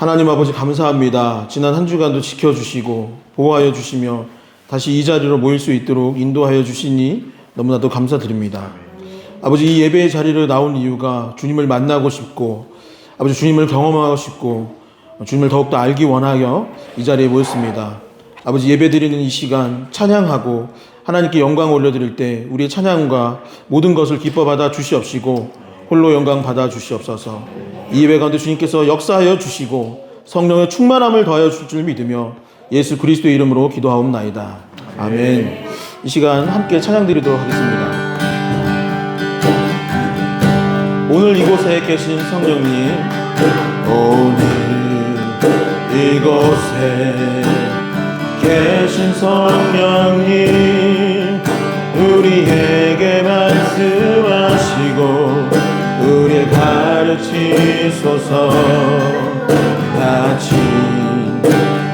하나님 아버지 감사합니다. 지난 한 주간도 지켜주시고 보호하여 주시며 다시 이 자리로 모일 수 있도록 인도하여 주시니 너무나도 감사드립니다. 아버지, 이 예배의 자리를 나온 이유가 주님을 만나고 싶고 아버지 주님을 경험하고 싶고 주님을 더욱더 알기 원하여 이 자리에 모였습니다. 아버지, 예배드리는 이 시간 찬양하고 하나님께 영광 올려드릴 때 우리의 찬양과 모든 것을 기뻐 받아 주시옵시고 홀로 영광 받아 주시옵소서. 이 예배 가운데 주님께서 역사하여 주시고 성령의 충만함을 더하여 줄 줄 믿으며 예수 그리스도의 이름으로 기도하옵나이다. 아멘. 이 시간 함께 찬양 드리도록 하겠습니다. 오늘 이곳에 계신 성령님, 오늘 이곳에 계신 성령님, 우리에게 말씀하시고 우리를 가르치소서. 다친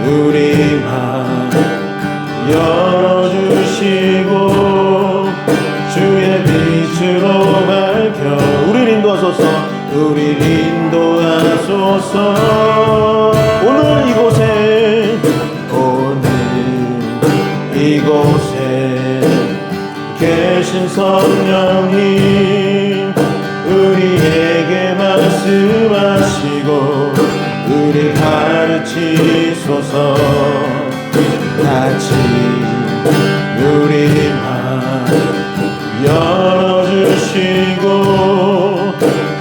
우리 맘 열어주시고 주의 빛으로 밝혀 우리를 인도하소서. 우리를 인도하소서. 오늘 이곳에 계신 성령님, 우리에게 말씀하시고 우리 가르치소서. 다친 우리 맘 열어주시고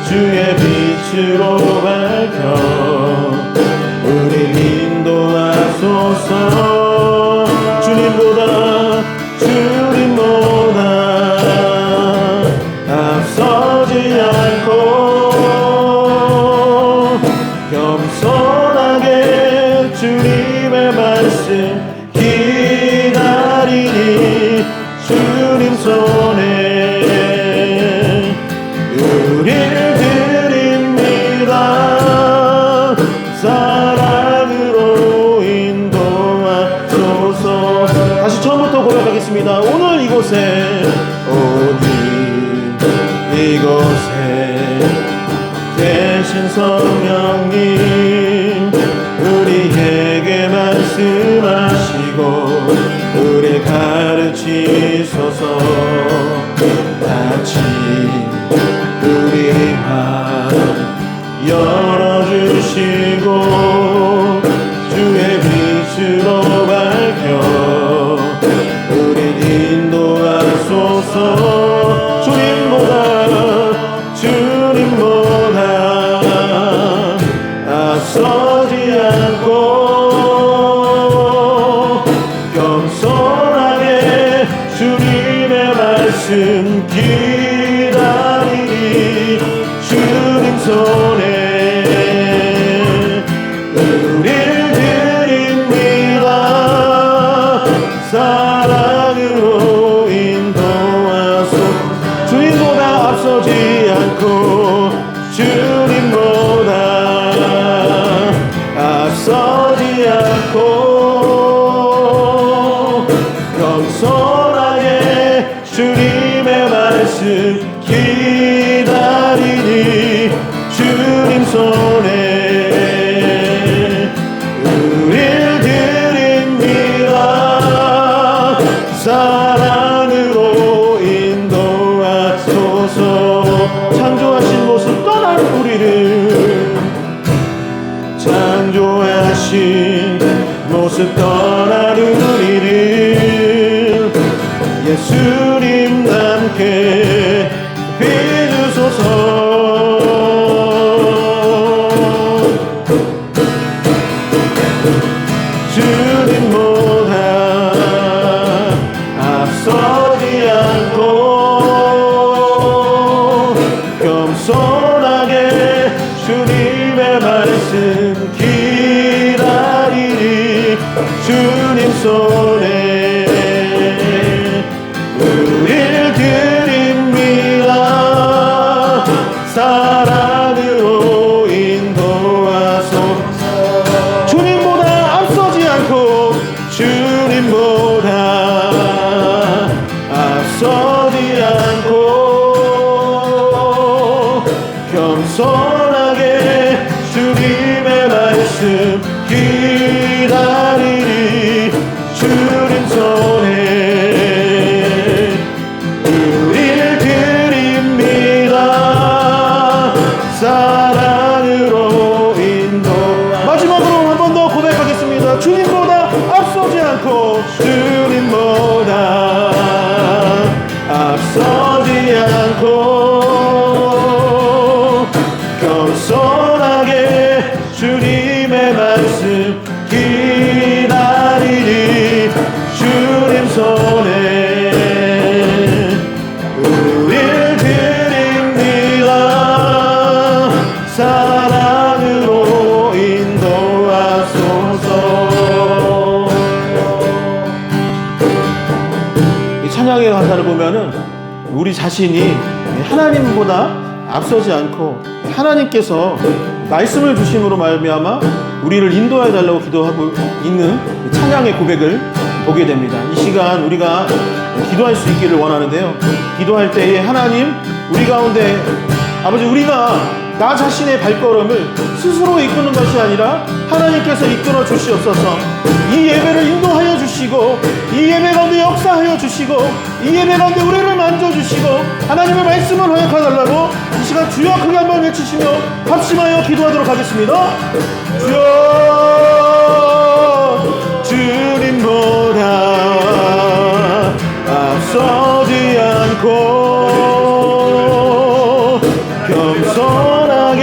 주의 빛으로 밝혀 우리 인도하소서. 주님보다 앞서지 않고 겸손하게 주님의 말씀 기다리니 주님 손에 우리를 드립니다. 사랑으로 인도하소서. 다시 처음부터 고백하겠습니다. 오늘 이곳에 계신 성령님, 우리에게 말씀하시고 우리 가르치소서. 다친 우리 맘 열어주시고 주의 빛으로 밝혀 우리 인도하소서. 주님보다 앞서지 않고 겸손하게 주님의 말씀 기다리니 주님 손에 우리를 드립니다. 사랑으로 인도하소서. 주님보다 앞서지 않고 주님보다 앞서지 않고 겸손하게 주님의 말씀 기다리니 주님 손에 우리를 드립니다. 사랑으로 인도하소서. 창조하신 모습 떠난 우리를 창조하신 모습 떠난 우리를 예수님 함께 비주소서. 주님보다 앞서지 않고 겸손하게 주님의 말씀 기다리니 주님 손에 우리를 드립니다. 사랑으로 인도하소서. 주님보다 앞서지 않고 주님보다 앞서지 않고 겸손하게 주님의 말씀 기다리리 주님 손에 우릴 드립니다. 사랑으로 인도. 마지막으로 한 번 더 고백하겠습니다. 주님보다 앞서지 않고 주님보다 앞서지 않고 겸손하게 주님의 말씀 기다리리 주님 손에 우릴 드립니다. 사랑으로 인도하소서. 이 찬양의 가사를 보면은 우리 자신이 하나님보다 앞서지 않고 하나님께서 말씀을 주심으로 말미암아 우리를 인도해 달라고 기도하고 있는 찬양의 고백을 보게 됩니다. 이 시간 우리가 기도할 수 있기를 원하는데요, 기도할 때에 하나님, 우리 가운데 아버지, 우리가 나 자신의 발걸음을 스스로 이끄는 것이 아니라 하나님께서 이끌어 주시옵소서. 이 예배를 인도하여 주시고 이 예배 가운데 역사하여 주시고 이 예배 가운데 우리를 만져주시고 하나님의 말씀을 허락하달라고 이 시간 주여 크게 한번 외치시며 합심하여 기도하도록 하겠습니다. 주여, 주님보다 앞서지 않고 겸손하게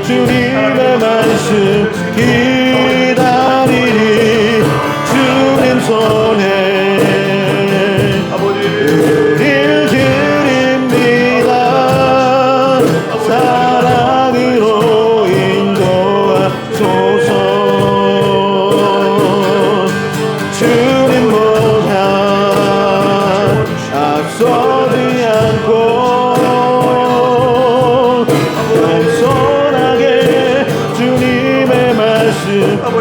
주님의 말씀 기다리리 주님 손에 우릴 드립니다. 사랑으로 인도하소서. 주님보다 앞서지 않고 겸손하게 주님의 말씀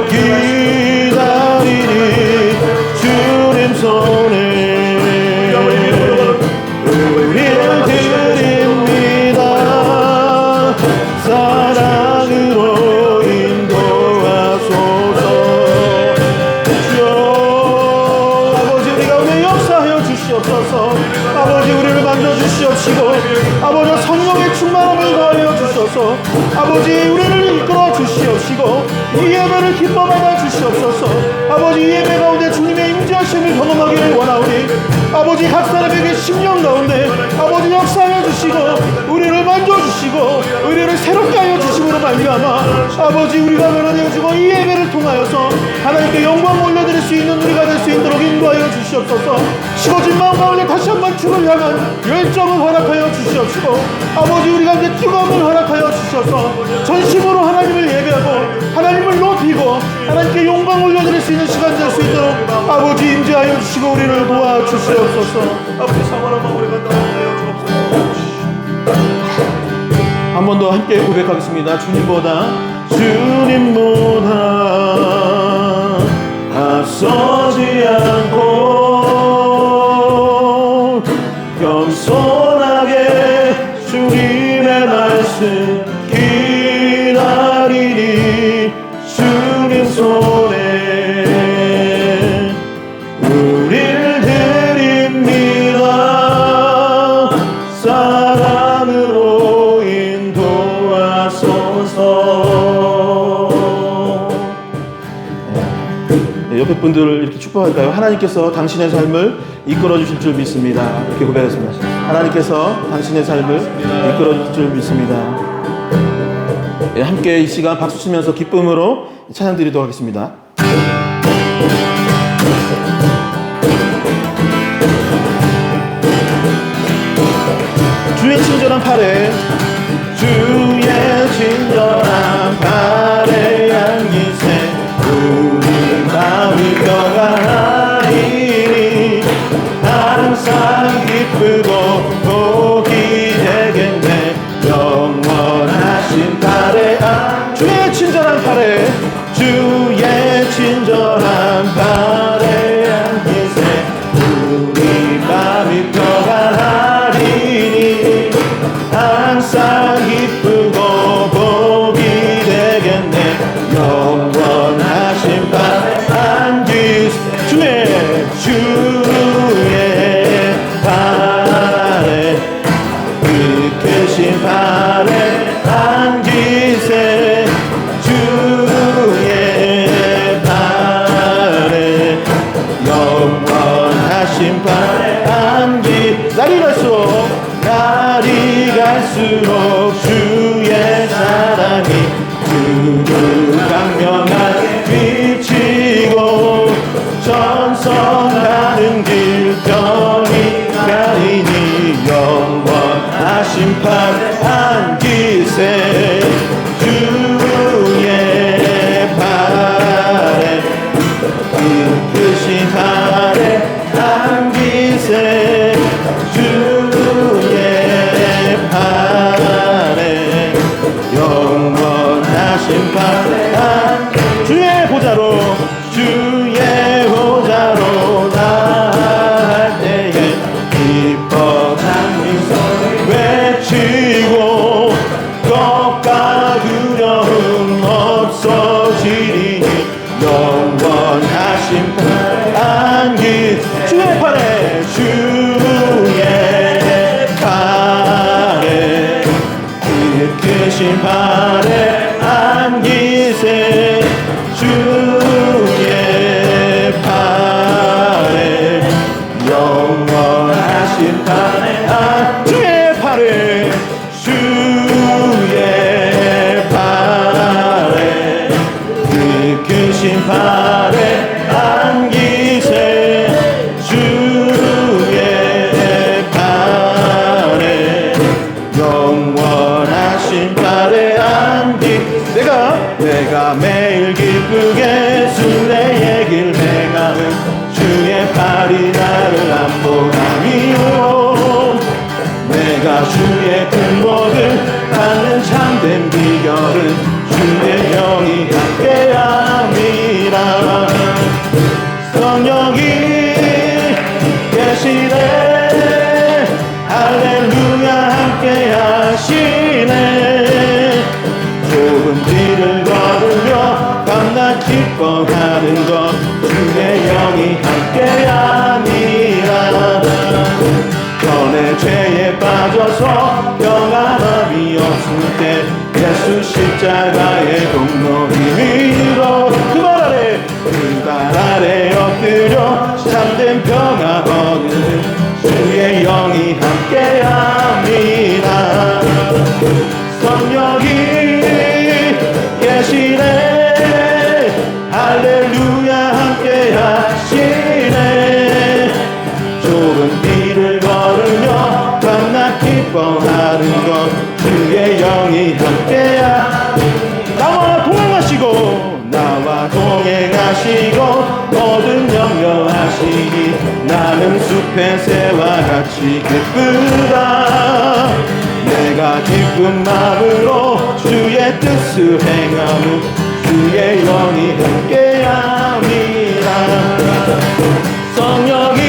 기다리니 주님 손에 우리를 드립니다. 사랑으로 인도하소서. 주여, 아버지, 우리 가운데 역사하여 주시옵소서. 아버지, 우리를 만져주시옵시고 아버지, 성령의 충만함을 더하여 주소서. 아버지, 우리를 이끌어 주시옵시고 이 예배를 기뻐받아 주시옵소서. 아버지, 이 예배 가운데 주님의 임재하심을 경험하기를 원하오니 아버지, 각 사람에게 심령 가운데 아버지 역사하여 주시고 우리를 만져주시고 우리를 새롭게 하여 주심으로 말미암아 아버지, 우리가 변화되어지고 이 예배를 통하여서 하나님께 영광 올려드릴 수 있는 우리가 될 수 있도록 인도하여 주시옵소서. 식어진 마음 가운데 다시 한번 주를 향한 열정을 허락하여 주시옵시고 아버지, 우리 가운데 뜨거움을 허락하여 주셔서 전심으로 하나님을 예배하고 하나님을 높이고 하나님께 영광 올려드릴 수 있는 시간 될 수 있도록 아버지 임재하여 주시고 우리를 도와주시옵소서. 아버지, 사랑하는 우리가 나오여 주옵소서. 한 번 더 함께 고백하겠습니다. 주님보다 앞서지 않고 겸손하게 주님의 말씀 기다리니 주님 손에 우릴 드립니다. 사랑으로 인도하소서. 옆에 분들을 이렇게 축복할까요? 하나님께서 당신의 삶을 이끌어 주실 줄 믿습니다. 이렇게 고백했습니다. 하나님께서 당신의 삶을 이끌어 주실 줄 믿습니다. 함께 이 시간 박수 치면서 기쁨으로 찬양 드리도록 하겠습니다. 주의 친절한 팔에 주의 친절한 팔에 안기세 우리 마음이 평안하리니 항상 기쁘고 복이 되겠네. 영원하신 팔에 주의 친절한 팔에 주의 친절한 팔에 안기세 우리 마음이 평안하리니 항상 기쁘고 복이 영원하신 판에 주의 보좌로 나아갈 때에 기뻐 장미소리 외치고 겁과 두려움 없어지리니 영원하신 판에 안기 주의 팔에 크신 팔에 안기세 주의 팔에 영원하신 팔에 주의 팔에 크신 팔에 안기세 주의 팔에 영원하신 팔에 안기 내가 매일 기쁘게 순례의 길 행하는 주의 팔이 나를 안보함이요 내가 주의 큰 복을 받는 참된 비결은 주의 영이 함께함이라 성령이 계시네 할렐루야 함께하시네 좁은 길을 걸으며 밤낮 기뻐하는 것 주의 영이 함께함이라 전에 죄에 빠져서 평안함이 없을 때 예수 십자가의 공로 힘으로 그 발 아래 엎드려 참된 평화 얻는 주의 영이 함께합니다 성령이 계시네 할렐루야 함께하시네 좁은 길을 걸으며 밤낮 기뻐하는 것 주의 영이 함께하 나와 동행하시고 모든 염려하시니 나는 숲의 새와 같이 기쁘다 내가 기쁜 마음으로 주의 뜻을 행하며 주의 영이 함께함이라 성령이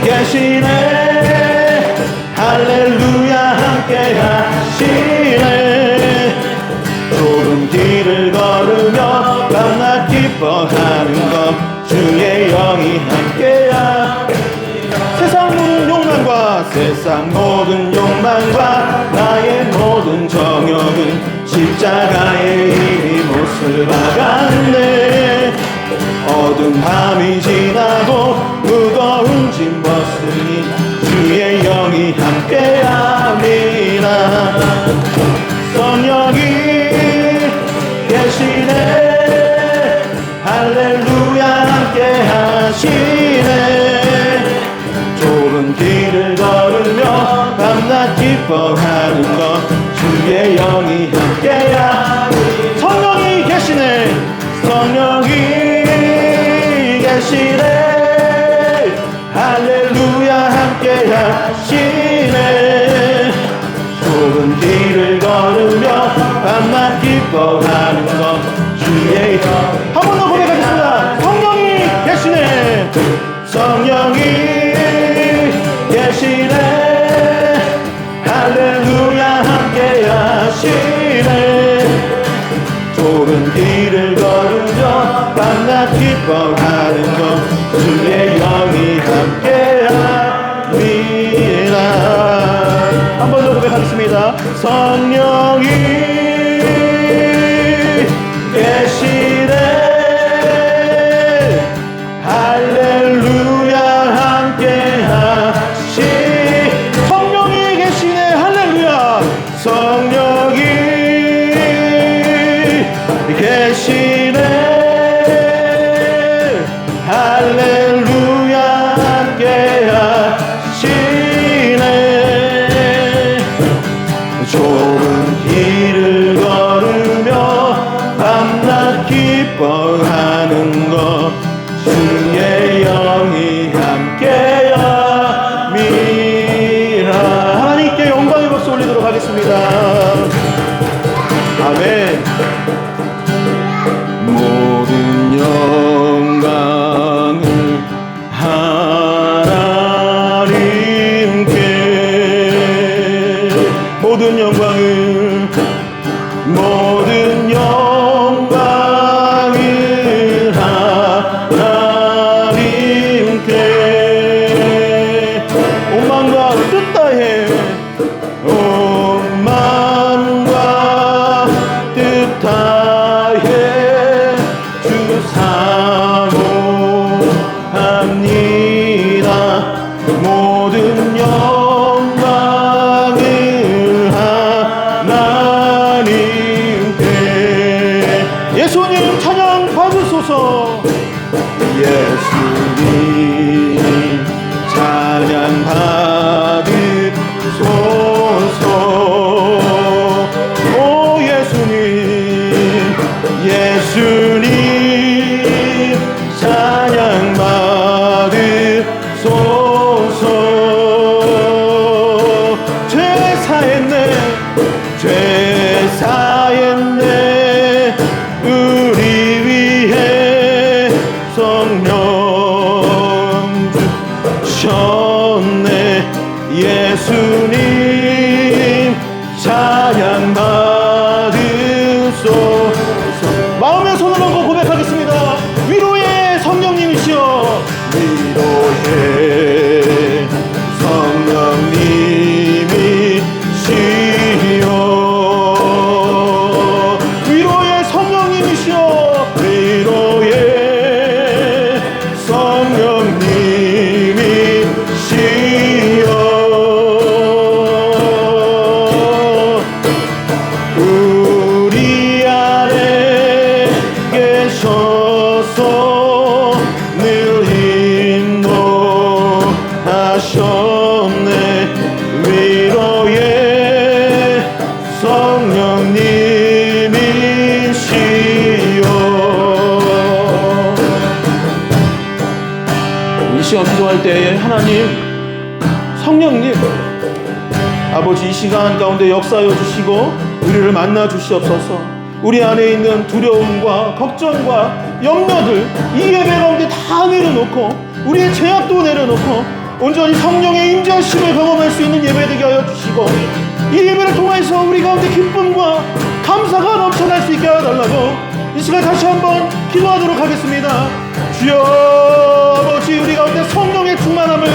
계시네 할렐루야 함께하시네 좁은 길을 걸으며 밤낮 기뻐하는 것 주의 영이 함께야 세상 모든 욕망과 나의 모든 정욕은 십자가에 이미 못을 박았네 어두운 밤이 지나고 무거운 짐 벗으니 주의 영이 함께함이라 성령이 계시네 할렐루야 함께하시네 좁은 길을 걸으며 밤낮 기뻐하는 것 주의 영이 함께야 성령이 계시네 성령이 계시네 할렐루야 함께하시네 좁은 길을 걸으며 밤낮 기뻐하는 것 주의 영 한 번 더 고백하겠습니다 성령이 계시네 성령이 계시네 할렐루야 함께하시네 좁은 길을 걸으며 밤낮 기뻐하는 것 주의 영이 함께합니다 한 번 더 고백하겠습니다 성령이 계시네 할렐루야 함께하시 성령이 계시네 할렐루야 성령이 계시네 할렐루야 함께하시네 좁은 길을 걸으며 밤낮 기뻐하는 것 주의 영이 함께함이라 하나님께 영광의 박수 올리도록 하겠습니다. 아멘. 모든 영광을 하나님께, 모든 영광을 하나님께, 오만과 뜻다해, 오만과 뜻다해 주 사모합니다. 모든 영광을 하나님께. 예수님 찬양 받으소서. 예수님 찬양 받으소서. 오 예수님, 예수님 찬양 받으소서. 죄 사했네, 죄 사했네, 우리 위해 성령 주셨네. 예수님 찬양 받으소서. 마음의 손을 얹고 고백하겠습니다. 위로의 성령님이시여, 위로의 성령님이시여, 위로의 성령님이시여, 위로의 성령님이시여, 우리 안에 계셔서 늘 인도하셨네. 위로의 성령님이시여. 이 시간 기도할 때에 하나님, 성령님, 아버지 이 시간 가운데 역사하여 주시고 우리를 만나 주시옵소서. 우리 안에 있는 두려움과 걱정과 염려들 이 예배 가운데 다 내려놓고, 우리의 죄악도 내려놓고 온전히 성령의 임재하심을 경험할 수 있는 예배 되게 하여 주시고, 이 예배를 통해서 우리 가운데 기쁨과 감사가 넘쳐날 수 있게 하달라고 이 시간 다시 한번 기도하도록 하겠습니다. 주여 아버지, 우리 가운데 성령의 충만함을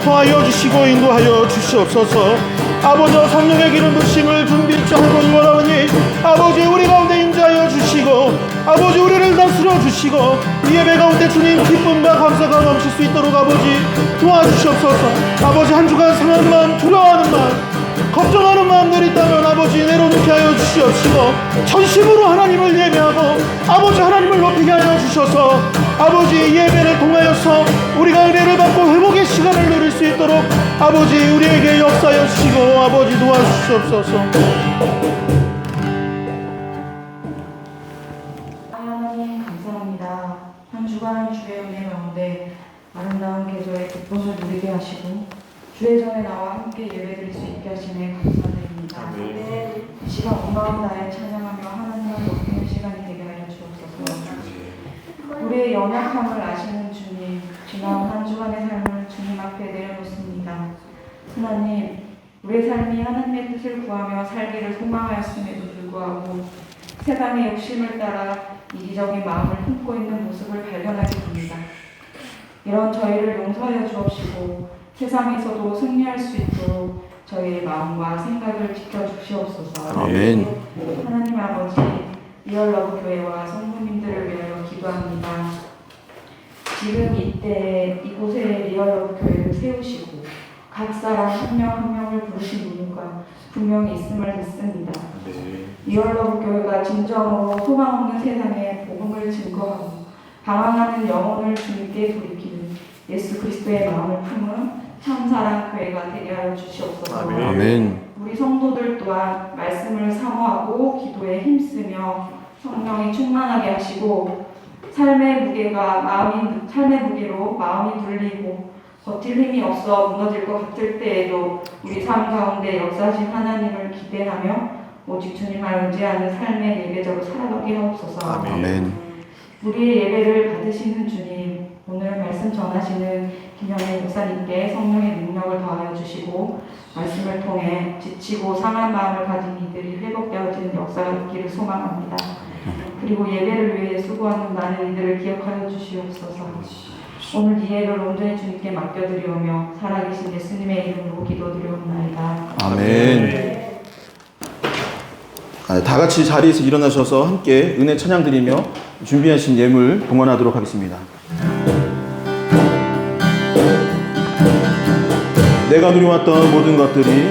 더하여 주시고 인도하여 주시옵소서. 아버지, 성령의 기름 부심을 준비하고 원하오니 아버지 우리 가운데 임재하여 주시고, 아버지 우리를 다스려 주시고, 이 예배 가운데 주님 기쁨과 감사가 넘칠 수 있도록 아버지 도와주시옵소서. 아버지 한 주간 상한 마음, 두려워하는 마음, 걱정하는 마음들이 있다면 아버지 내려놓게 하여 주시옵시고, 전심으로 하나님을 예배하고 아버지 하나님을 높이게 하여 주셔서 아버지 예배를 통하여서 우리가 은혜를 받고 회복의 시간을 누릴 수 있도록 아버지 우리에게 역사하여 주시고 아버지 도와주시옵소서. 하나님 감사합니다. 한 주간 주의 은혜 가운데 아름다운 계절의 기쁨을 누리게 하시고 주의 전에 나와 함께 예배드릴 수 있게 하시네 감사드립니다. 이 시간 온 마음 다해 찬양하며 하나님을 높이는 시간이 되게 하여 주옵소서. 우리의 연약함을 아시는 주님, 지난 한 주간의 삶을 주님 앞에 내려놓습니다. 하나님, 우리의 삶이 하나님의 뜻을 구하며 살기를 소망하였음에도 불구하고 세상의 욕심을 따라 이기적인 마음을 품고 있는 모습을 발견하게 됩니다. 이런 저희를 용서하여 주옵시고 세상에서도 승리할 수 있도록 저희의 마음과 생각을 지켜주시옵소서. 아멘. 하나님 아버지, 리얼러브 교회와 성도님들을 위하여 기도합니다. 지금 이때 이곳에 리얼러브 교회를 세우시고 각 사람 한 명 한 명을 부르신 이유가 분명히 있음을 믿습니다. 리얼러브 교회가 진정으로 소망 없는 세상에 복음을 증거하고 방황하는 영혼을 주님께 돌이키는 예수 그리스도의 마음을 품은 참사랑 교회가 되게 하여 주시옵소서. 아멘. 우리 성도들 또한 말씀을 사모하고 기도에 힘쓰며 성령이 충만하게 하시고 삶의 무게로 마음이 눌리고 버틸 힘이 없어 무너질 것 같을 때에도 우리 삶 가운데 역사하신 하나님을 기대하며 오직 주님을 의지하는 삶의 예배자로 살아가게 하옵소서. 아멘. 우리의 예배를 받으시는 주님, 오늘 말씀 전하시는 김영애 목사님께 성령의 능력을 더하여 주시고 말씀을 통해 지치고 상한 마음을 가진 이들이 회복되어지는 역사가 있기를 소망합니다. 그리고 예배를 위해 수고하는 많은 이들을 기억하여 주시옵소서. 오늘 이 예배를 온전히 주님께 맡겨드리오며 살아계신 예수님의 이름으로 기도드리옵나이다. 아멘. 다 같이 자리에서 일어나셔서 함께 은혜 찬양 드리며 준비하신 예물 봉헌하도록 하겠습니다. 내가 누려왔던 모든 것들이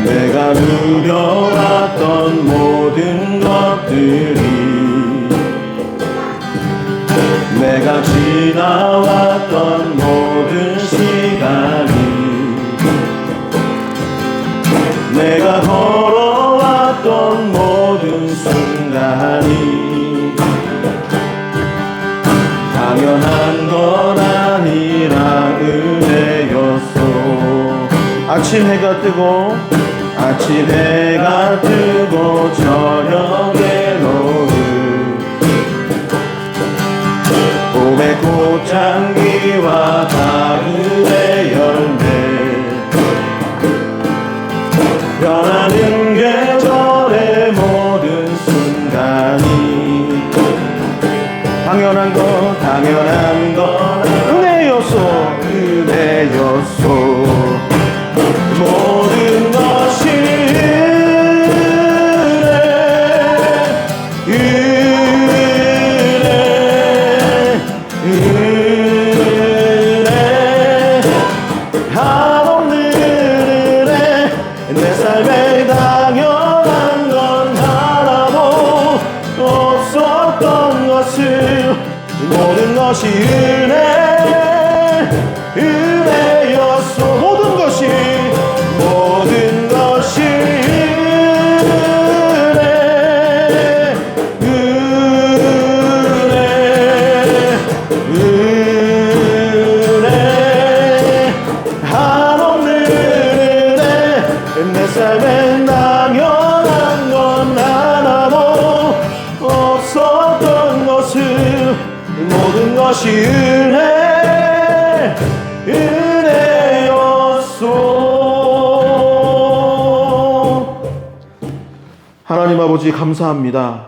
내가 누려왔던 모든 것들이 내가 지나왔던 모든 시간이 내가 걸어왔던 모든 순간이 당연한 건 아니라 은혜였소. 아침 해가 뜨고 저녁에 노을 봄의 꽃향기와 가을의 열매 변하는 계절의 모든 순간이 당연한 건 은혜였소. 모든 것이 은혜 한없는 은혜 내 삶에 당연한 건 하나도 없었던 것을 모든 것이 은혜였소. 모든 것이 은혜 한없는 은혜 내 삶에 당연한 건 하나도 없었던 것을 모든 것이 은혜였소. 하나님 아버지 감사합니다.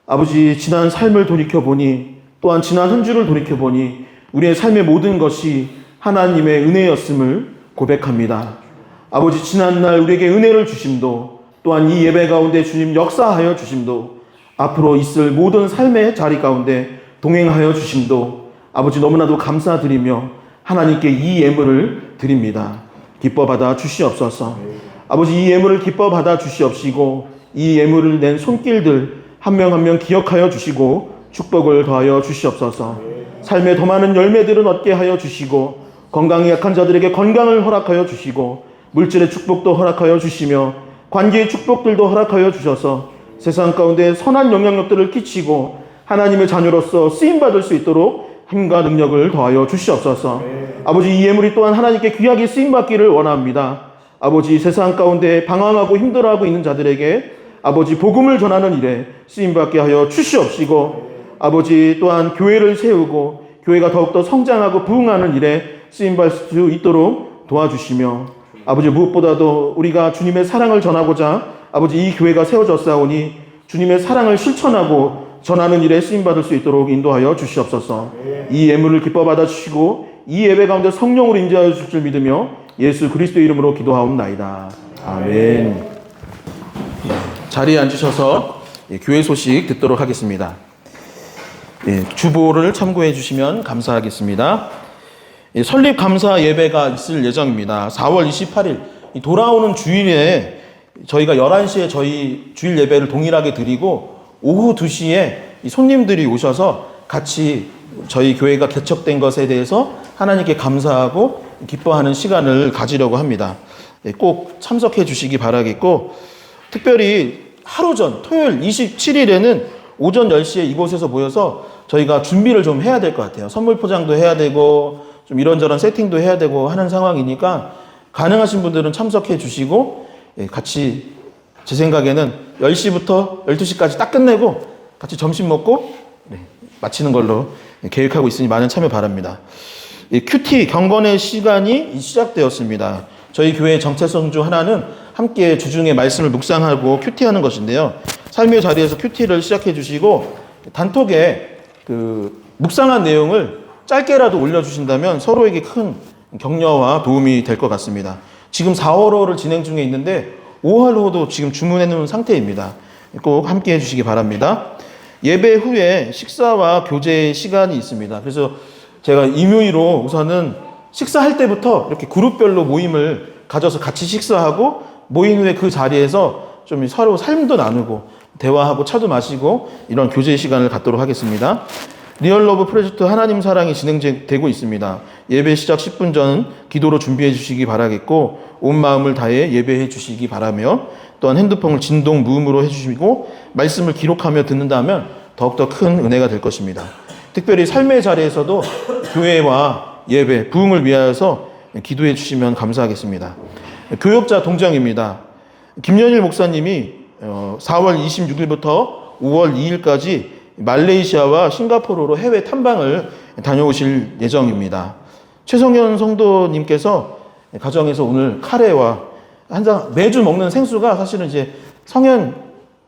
아버지 지난 삶을 돌이켜보니 또한 지난 한 주를 돌이켜보니 우리의 삶의 모든 것이 하나님의 은혜였음을 고백합니다. 아버지 지난날 우리에게 은혜를 주심도 또한 이 예배 가운데 주님 역사하여 주심도 앞으로 있을 모든 삶의 자리 가운데 동행하여 주심도 아버지 너무나도 감사드리며 하나님께 이 예물을 드립니다. 기뻐 받아 주시옵소서. 아버지 이 예물을 기뻐 받아 주시옵시고 이 예물을 낸 손길들 한 명 한 명 기억하여 주시고 축복을 더하여 주시옵소서. 삶의 더 많은 열매들은 얻게 하여 주시고 건강이 약한 자들에게 건강을 허락하여 주시고 물질의 축복도 허락하여 주시며 관계의 축복들도 허락하여 주셔서 세상 가운데 선한 영향력들을 끼치고 하나님의 자녀로서 쓰임받을 수 있도록 힘과 능력을 더하여 주시옵소서. 아버지 이 예물이 또한 하나님께 귀하게 쓰임받기를 원합니다. 아버지 세상 가운데 방황하고 힘들어하고 있는 자들에게 아버지 복음을 전하는 일에 쓰임받게 하여 주시옵시고 아버지 또한 교회를 세우고 교회가 더욱더 성장하고 부흥하는 일에 쓰임받을 수 있도록 도와주시며 아버지 무엇보다도 우리가 주님의 사랑을 전하고자 아버지 이 교회가 세워졌사오니 주님의 사랑을 실천하고 전하는 일에 쓰임받을 수 있도록 인도하여 주시옵소서. 이 예물을 기뻐 받아주시고 이 예배 가운데 성령으로 임재하여 주실 줄 믿으며 예수 그리스도의 이름으로 기도하옵나이다. 아멘. 자리에 앉으셔서 교회 소식 듣도록 하겠습니다. 주보를 참고해 주시면 감사하겠습니다. 설립 감사 예배가 있을 예정입니다. 4월 28일 돌아오는 주일에 저희가 11시에 저희 주일 예배를 동일하게 드리고 오후 2시에 손님들이 오셔서 같이 저희 교회가 개척된 것에 대해서 하나님께 감사하고 기뻐하는 시간을 가지려고 합니다. 꼭 참석해 주시기 바라겠고 특별히 하루 전 토요일 27일에는 오전 10시에 이곳에서 모여서 저희가 준비를 좀 해야 될 것 같아요. 선물 포장도 해야 되고 좀 이런저런 세팅도 해야 되고 하는 상황이니까 가능하신 분들은 참석해 주시고 같이 제 생각에는 10시부터 12시까지 딱 끝내고 같이 점심 먹고 마치는 걸로 계획하고 있으니 많은 참여 바랍니다. 이 큐티 경건의 시간이 시작되었습니다. 저희 교회의 정체성 중 하나는 함께 주중에 말씀을 묵상하고 큐티하는 것인데요. 삶의 자리에서 큐티를 시작해 주시고 단톡에 그 묵상한 내용을 짧게라도 올려주신다면 서로에게 큰 격려와 도움이 될 것 같습니다. 지금 4월호를 진행 중에 있는데 5월호도 지금 주문해 놓은 상태입니다. 꼭 함께 해주시기 바랍니다. 예배 후에 식사와 교제 시간이 있습니다. 그래서 제가 임의로 우선은 식사할 때부터 이렇게 그룹별로 모임을 가져서 같이 식사하고 모인 후에 그 자리에서 좀 서로 삶도 나누고 대화하고 차도 마시고 이런 교제 시간을 갖도록 하겠습니다. 리얼러브 프로젝트 하나님 사랑이 진행되고 있습니다. 예배 시작 10분 전 기도로 준비해 주시기 바라겠고 온 마음을 다해 예배해 주시기 바라며 또한 핸드폰을 진동 무음으로 해주시고 말씀을 기록하며 듣는다면 더욱더 큰 은혜가 될 것입니다. 특별히 삶의 자리에서도 교회와 예배, 부흥을 위하여서 기도해 주시면 감사하겠습니다. 교역자 동정입니다. 김연일 목사님이 4월 26일부터 5월 2일까지 말레이시아와 싱가포르로 해외 탐방을 다녀오실 예정입니다. 최성현 성도님께서 가정에서 오늘 카레와 항상 매주 먹는 생수가 사실은 이제 성현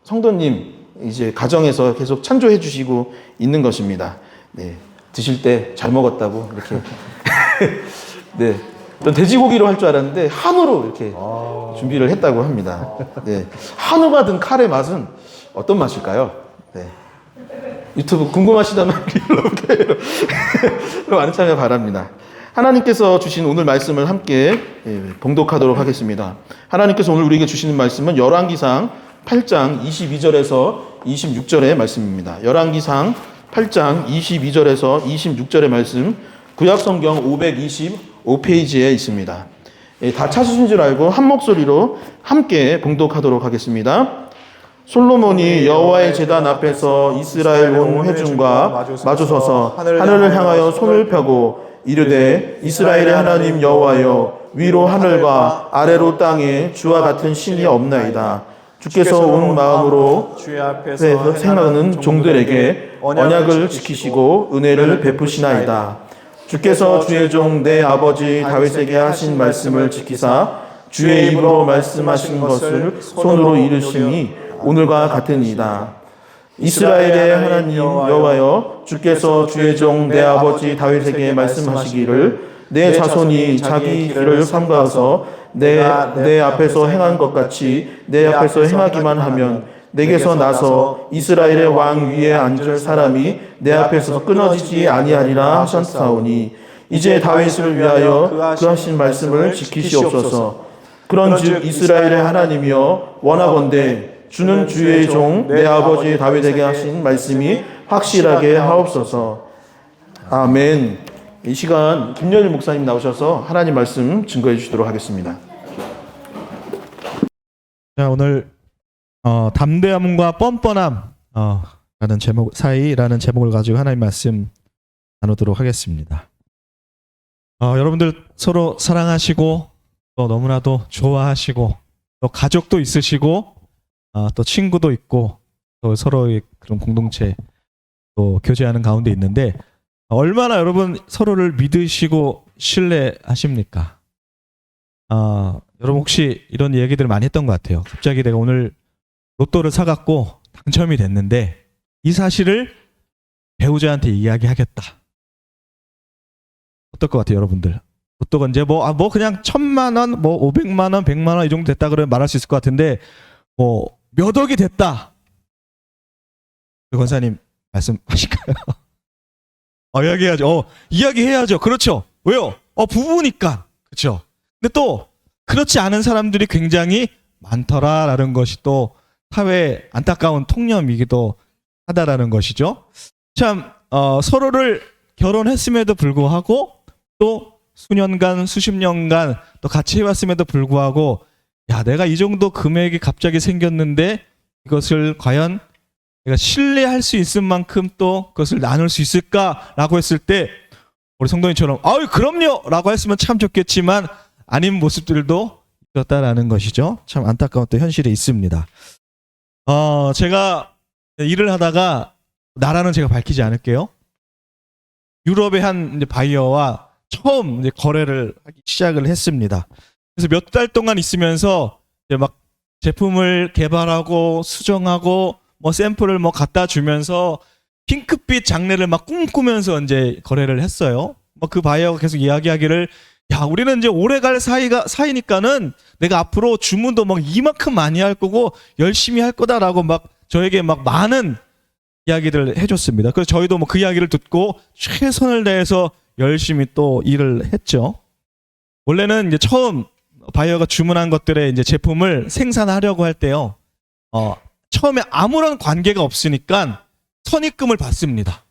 성도님 이제 가정에서 계속 찬조해 주시고 있는 것입니다. 네, 드실 때 잘 먹었다고 이렇게 네, 전 돼지고기로 할 줄 알았는데 한우로 이렇게 준비를 했다고 합니다. 네, 한우가 든 카레 맛은 어떤 맛일까요? 네. 유튜브 궁금하시다면 리얼러브케이로 많은 참여 바랍니다. 하나님께서 주신 오늘 말씀을 함께 봉독하도록 하겠습니다. 하나님께서 오늘 우리에게 주시는 말씀은 열왕기상 8장 22절에서 26절의 말씀입니다. 열왕기상 8장 22절에서 26절의 말씀 구약성경 525페이지에 있습니다. 다 찾으신 줄 알고 한 목소리로 함께 봉독하도록 하겠습니다. 솔로몬이 여호와의 제단 앞에서 이스라엘 온 회중과 마주서서 하늘을 향하여 손을 펴고 이르되 이스라엘의 하나님 여호와여 위로 하늘과 아래로 땅에 주와 같은 신이 없나이다. 주께서 온 마음으로 주의 앞에서 행하는 종들에게 언약을 지키시고 은혜를 베푸시나이다. 주께서 주의 종 내 아버지 다윗에게 하신 말씀을 지키사 주의 입으로 말씀하신 것을 손으로 이루시니 오늘과 같으니이다. 이스라엘의 하나님 여호와여 주께서 주의 종 내 아버지 다윗에게 말씀하시기를 내 자손이 자기 길을 삼가서 내 앞에서 행한 것 같이 내 앞에서 행하기만 하면 내게서 나서 이스라엘의 왕 위에 앉을 사람이 내 앞에서 끊어지지 아니하리라 하셨사오니 이제 다윗을 위하여 그 하신 말씀을 지키시옵소서. 그런즉 이스라엘의 하나님이여 원하건대 주는 주의 종 내 아버지 다윗에게 하신 말씀이 확실하게 하옵소서. 아멘. 이 시간 김연일 목사님 나오셔서 하나님 말씀 증거해 주시도록 하겠습니다. 자, 오늘 담대함과 뻔뻔함 라는 제목 사이라는 제목을 가지고 하나님 말씀 나누도록 하겠습니다. 여러분들 서로 사랑하시고 또 너무나도 좋아하시고 또 가족도 있으시고 또 친구도 있고 또 서로의 그런 공동체 또 교제하는 가운데 있는데 얼마나 여러분 서로를 믿으시고 신뢰하십니까? 여러분 혹시 이런 얘기들 많이 했던 것 같아요. 갑자기 내가 오늘 로또를 사갖고 당첨이 됐는데 이 사실을 배우자한테 이야기하겠다. 어떨 것 같아요, 여러분들? 로또가 이제 뭐 그냥 1,000만 원, 뭐 500만 원, 100만 원 이 정도 됐다 그러면 말할 수 있을 것 같은데 뭐 몇 억이 됐다. 권사님 말씀하실까요? 이야기해야죠. 이야기해야죠. 그렇죠. 왜요? 부부니까. 그렇죠. 근데 또 그렇지 않은 사람들이 굉장히 많더라라는 것이 또 사회의 안타까운 통념이기도 하다라는 것이죠. 참 서로를 결혼했음에도 불구하고 또 수년간 수십 년간 또 같이 해왔음에도 불구하고 야, 내가 이 정도 금액이 갑자기 생겼는데 이것을 과연 내가 신뢰할 수 있을 만큼 또 그것을 나눌 수 있을까라고 했을 때 우리 성도님처럼 그럼요 라고 했으면 참 좋겠지만 아닌 모습들도 었다라는 것이죠. 참 안타까운 또 현실이 있습니다. 제가 일을 하다가 나라는 제가 밝히지 않을게요. 유럽의 한 이제 바이어와 처음 이제 거래를 하기 시작을 했습니다. 그래서 몇 달 동안 있으면서 이제 막 제품을 개발하고 수정하고 뭐 샘플을 뭐 갖다 주면서 핑크빛 장래를 막 꿈꾸면서 이제 거래를 했어요. 뭐 그 바이어가 계속 이야기하기를, 야, 우리는 이제 오래 갈 사이니까는 내가 앞으로 주문도 막 이만큼 많이 할 거고 열심히 할 거다라고 막 저에게 막 많은 이야기를 해줬습니다. 그래서 저희도 뭐 그 이야기를 듣고 최선을 다해서 열심히 또 일을 했죠. 원래는 이제 처음 바이어가 주문한 것들의 이제 제품을 생산하려고 할 때요, 처음에 아무런 관계가 없으니까 선입금을 받습니다.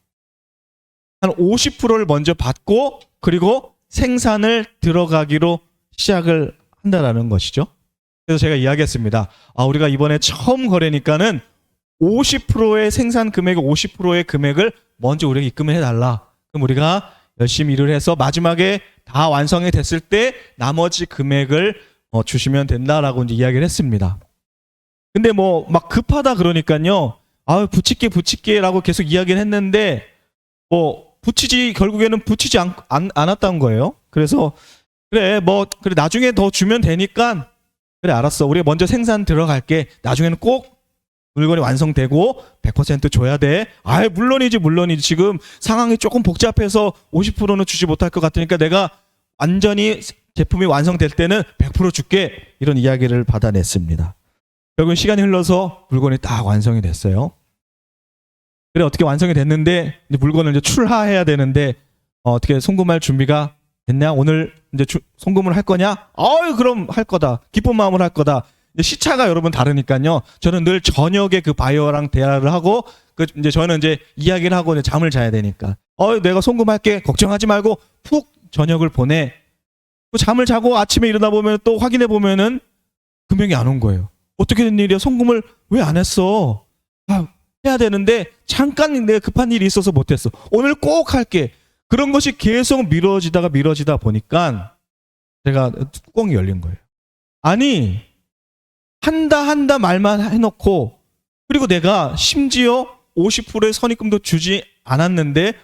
한 50%를 먼저 받고 그리고 생산을 들어가기로 시작을 한다라는 것이죠. 그래서 제가 이야기했습니다. 우리가 이번에 처음 거래니까는 50%의 생산 금액의 50%의 금액을 먼저 우리에게 입금을 해달라. 그럼 우리가 열심히 일을 해서 마지막에 다 완성이 됐을 때 나머지 금액을 주시면 된다라고 이제 이야기를 했습니다. 근데 뭐 막 급하다 그러니까요, 붙일게라고 계속 이야기를 했는데 뭐 결국에는 붙이지 않았다는 거예요. 그래서 그래 나중에 더 주면 되니까, 그래 알았어, 우리 먼저 생산 들어갈게, 나중에는 꼭 물건이 완성되고 100% 줘야 돼. 물론이지. 지금 상황이 조금 복잡해서 50%는 주지 못할 것 같으니까 내가 완전히 제품이 완성될 때는 100% 줄게. 이런 이야기를 받아냈습니다. 결국은 시간이 흘러서 물건이 딱 완성이 됐어요. 그래, 어떻게 완성이 됐는데 이제 물건을 이제 출하해야 되는데 어떻게 송금할 준비가 됐냐? 오늘 이제 송금을 할 거냐? 그럼 할 거다. 기쁜 마음으로 할 거다. 시차가 여러분 다르니까요. 저는 늘 저녁에 그 바이어랑 대화를 하고 이제 저는 이제 이야기를 하고 이제 잠을 자야 되니까 내가 송금할게, 걱정하지 말고 푹 저녁을 보내. 잠을 자고 아침에 일어나 보면 또 확인해 보면은 금액이 안 온 거예요. 어떻게 된 일이야? 송금을 왜 안 했어? 해야 되는데 잠깐 내가 급한 일이 있어서 못했어. 오늘 꼭 할게. 그런 것이 계속 미뤄지다 보니까 제가 뚜껑이 열린 거예요. 아니, 한다 말만 해놓고, 그리고 내가 심지어 50%의 선입금도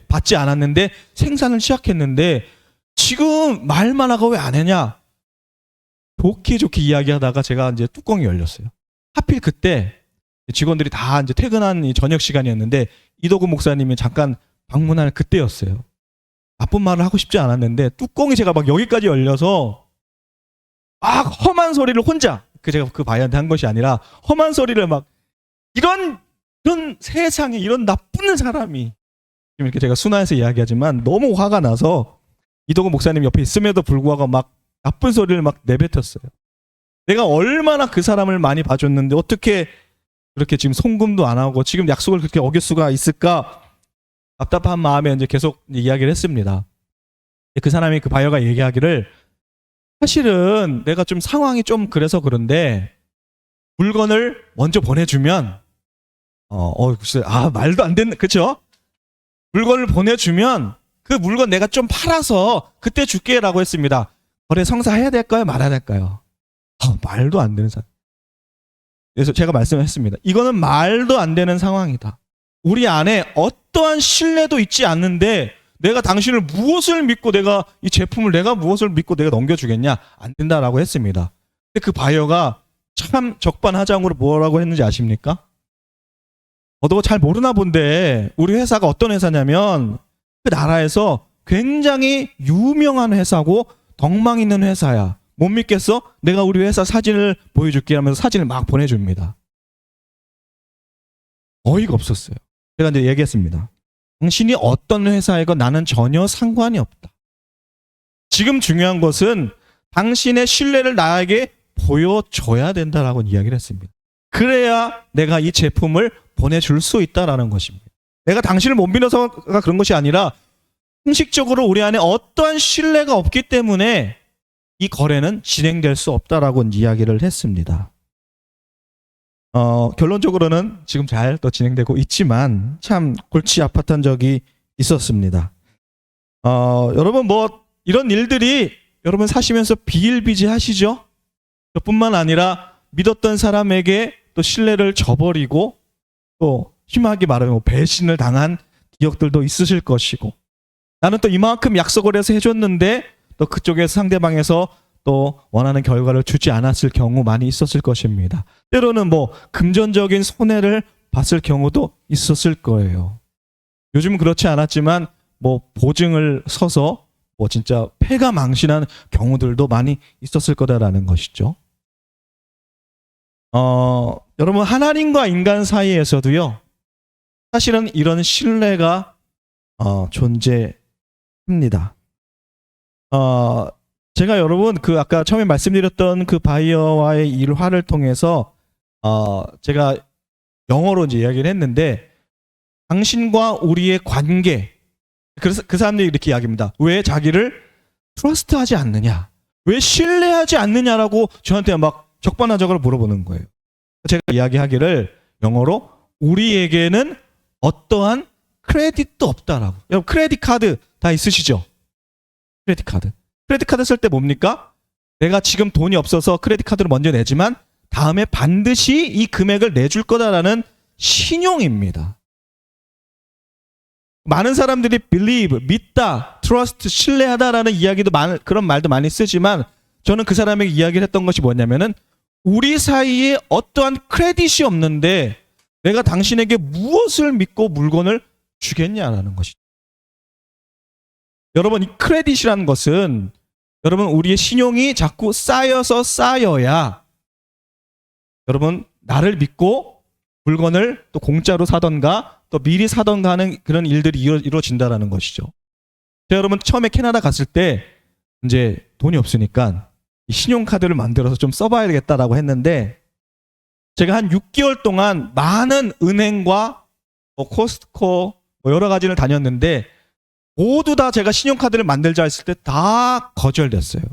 받지 않았는데 생산을 시작했는데 지금 말만 하고 왜 안 했냐? 좋게 이야기하다가 제가 이제 뚜껑이 열렸어요. 하필 그때 직원들이 다 이제 퇴근한 이 저녁 시간이었는데 이도구 목사님이 잠깐 방문할 그때였어요. 나쁜 말을 하고 싶지 않았는데 뚜껑이 제가 막 여기까지 열려서 험한 소리를 혼자, 제가 그 바이한테 한 것이 아니라 험한 소리를 막, 이런 세상에 이런 나쁜 사람이, 이렇게 제가 순화해서 이야기하지만 너무 화가 나서 이도구 목사님 옆에 있음에도 불구하고 막 나쁜 소리를 막 내뱉었어요. 내가 얼마나 그 사람을 많이 봐줬는데 어떻게 그렇게 지금 송금도 안 하고 지금 약속을 그렇게 어길 수가 있을까? 답답한 마음에 이제 계속 이야기를 했습니다. 그 사람이, 그 바이어가 얘기하기를, 사실은 내가 좀 상황이 좀 그래서 그런데 물건을 먼저 보내주면 글쎄, 말도 안 되는, 그쵸? 물건을 보내주면 그 물건 내가 좀 팔아서 그때 줄게라고 했습니다. 거래 성사해야 될까요? 말아야 될까요? 말도 안 되는 사람. 그래서 제가 말씀했습니다. 이거는 말도 안 되는 상황이다. 우리 안에 어떠한 신뢰도 있지 않는데 내가 당신을 무엇을 믿고 내가 이 제품을 내가 무엇을 믿고 내가 넘겨주겠냐? 안 된다라고 했습니다. 근데 그 바이어가 참 적반하장으로 뭐라고 했는지 아십니까? 너 잘 모르나 본데 우리 회사가 어떤 회사냐면 그 나라에서 굉장히 유명한 회사고 덕망 있는 회사야. 못 믿겠어? 내가 우리 회사 사진을 보여줄게 하면서 사진을 막 보내줍니다. 어이가 없었어요. 제가 이제 얘기했습니다. 당신이 어떤 회사이건 나는 전혀 상관이 없다. 지금 중요한 것은 당신의 신뢰를 나에게 보여줘야 된다라고 이야기를 했습니다. 그래야 내가 이 제품을 보내줄 수 있다라는 것입니다. 내가 당신을 못 믿어서가 그런 것이 아니라 형식적으로 우리 안에 어떠한 신뢰가 없기 때문에 이 거래는 진행될 수 없다라고 이야기를 했습니다. 결론적으로는 지금 잘 또 진행되고 있지만 참 골치 아팠던 적이 있었습니다. 여러분 뭐 이런 일들이 여러분 사시면서 비일비재하시죠? 뿐만 아니라 믿었던 사람에게 또 신뢰를 저버리고 또 심하게 말하면 뭐 배신을 당한 기억들도 있으실 것이고, 나는 또 이만큼 약속을 해서 해줬는데 또 그쪽에서 상대방에서 또 원하는 결과를 주지 않았을 경우 많이 있었을 것입니다. 때로는 뭐 금전적인 손해를 봤을 경우도 있었을 거예요. 요즘은 그렇지 않았지만 뭐 보증을 서서 뭐 진짜 패가 망신한 경우들도 많이 있었을 거다라는 것이죠. 여러분, 하나님과 인간 사이에서도요, 사실은 이런 신뢰가 존재합니다. 제가 여러분 그 아까 처음에 말씀드렸던 그 바이어와의 일화를 통해서 제가 영어로 이제 이야기를 했는데, 당신과 우리의 관계, 그래서 그 사람들이 이렇게 이야기합니다. 왜 자기를 트러스트하지 않느냐, 왜 신뢰하지 않느냐라고 저한테 막 적반하적을 물어보는 거예요. 제가 이야기하기를 영어로 우리에게는 어떠한 크레딧도 없다라고. 여러분, 크레딧 카드 다 있으시죠? 크레딧 카드. 크레딧 카드 쓸 때 뭡니까? 내가 지금 돈이 없어서 크레딧 카드를 먼저 내지만 다음에 반드시 이 금액을 내줄 거다라는 신용입니다. 많은 사람들이 believe, 믿다, trust, 신뢰하다라는 이야기도 그런 말도 많이 쓰지만, 저는 그 사람에게 이야기를 했던 것이 뭐냐면은, 우리 사이에 어떠한 크레딧이 없는데 내가 당신에게 무엇을 믿고 물건을 주겠냐라는 것이죠. 여러분, 이 크레딧이라는 것은 여러분 우리의 신용이 자꾸 쌓여야 여러분 나를 믿고 물건을 또 공짜로 사던가 또 미리 사던가 하는 그런 일들이 이루어진다라는 것이죠. 제가 여러분 처음에 캐나다 갔을 때 이제 돈이 없으니까 이 신용카드를 만들어서 좀 써봐야겠다라고 했는데, 제가 한 6개월 동안 많은 은행과 뭐 코스트코 뭐 여러 가지를 다녔는데 모두 다 제가 신용카드를 만들자 했을 때 다 거절됐어요.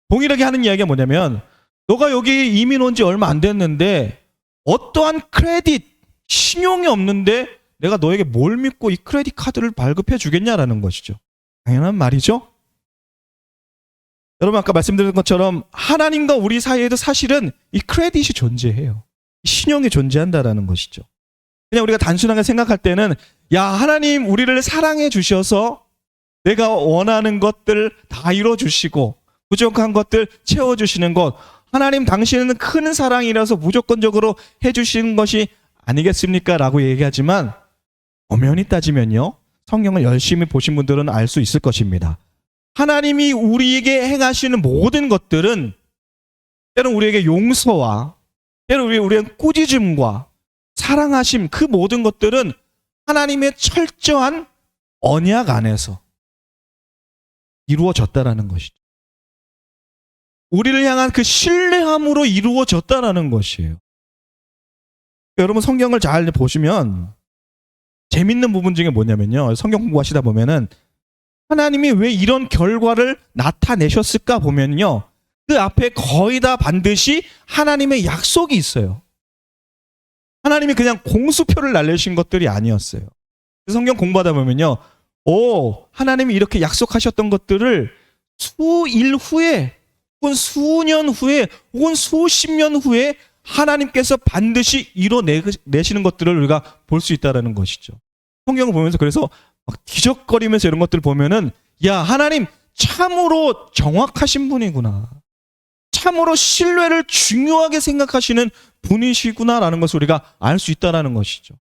동일하게 하는 이야기가 뭐냐면, 너가 여기 이민 온 지 얼마 안 됐는데 어떠한 크레딧, 신용이 없는데 내가 너에게 뭘 믿고 이 크레딧 카드를 발급해 주겠냐라는 것이죠. 당연한 말이죠. 여러분, 아까 말씀드린 것처럼 하나님과 우리 사이에도 사실은 이 크레딧이 존재해요. 신용이 존재한다라는 것이죠. 그냥 우리가 단순하게 생각할 때는, 야, 하나님 우리를 사랑해 주셔서 내가 원하는 것들 다 이루어 주시고 부족한 것들 채워 주시는 것, 하나님 당신은 큰 사랑이라서 무조건적으로 해 주시는 것이 아니겠습니까? 라고 얘기하지만, 엄연히 따지면요, 성경을 열심히 보신 분들은 알 수 있을 것입니다. 하나님이 우리에게 행하시는 모든 것들은 때로는 우리에게 용서와 때로는 우리의 꾸짖음과 사랑하심, 그 모든 것들은 하나님의 철저한 언약 안에서 이루어졌다라는 것이죠. 우리를 향한 그 신뢰함으로 이루어졌다라는 것이에요. 여러분, 성경을 잘 보시면 재밌는 부분 중에 뭐냐면요, 성경 공부하시다 보면은 하나님이 왜 이런 결과를 나타내셨을까 보면요, 그 앞에 거의 다 반드시 하나님의 약속이 있어요. 하나님이 그냥 공수표를 날리신 것들이 아니었어요. 성경 공부하다 보면요, 하나님이 이렇게 약속하셨던 것들을 수일 후에 혹은 수년 후에 혹은 수십 년 후에 하나님께서 반드시 이뤄내시는 것들을 우리가 볼 수 있다는 것이죠. 성경을 보면서 그래서 막 뒤적거리면서 이런 것들을 보면은, 야, 하나님 참으로 정확하신 분이구나, 참으로 신뢰를 중요하게 생각하시는 분이시구나라는 것을 우리가 알 수 있다는 것이죠.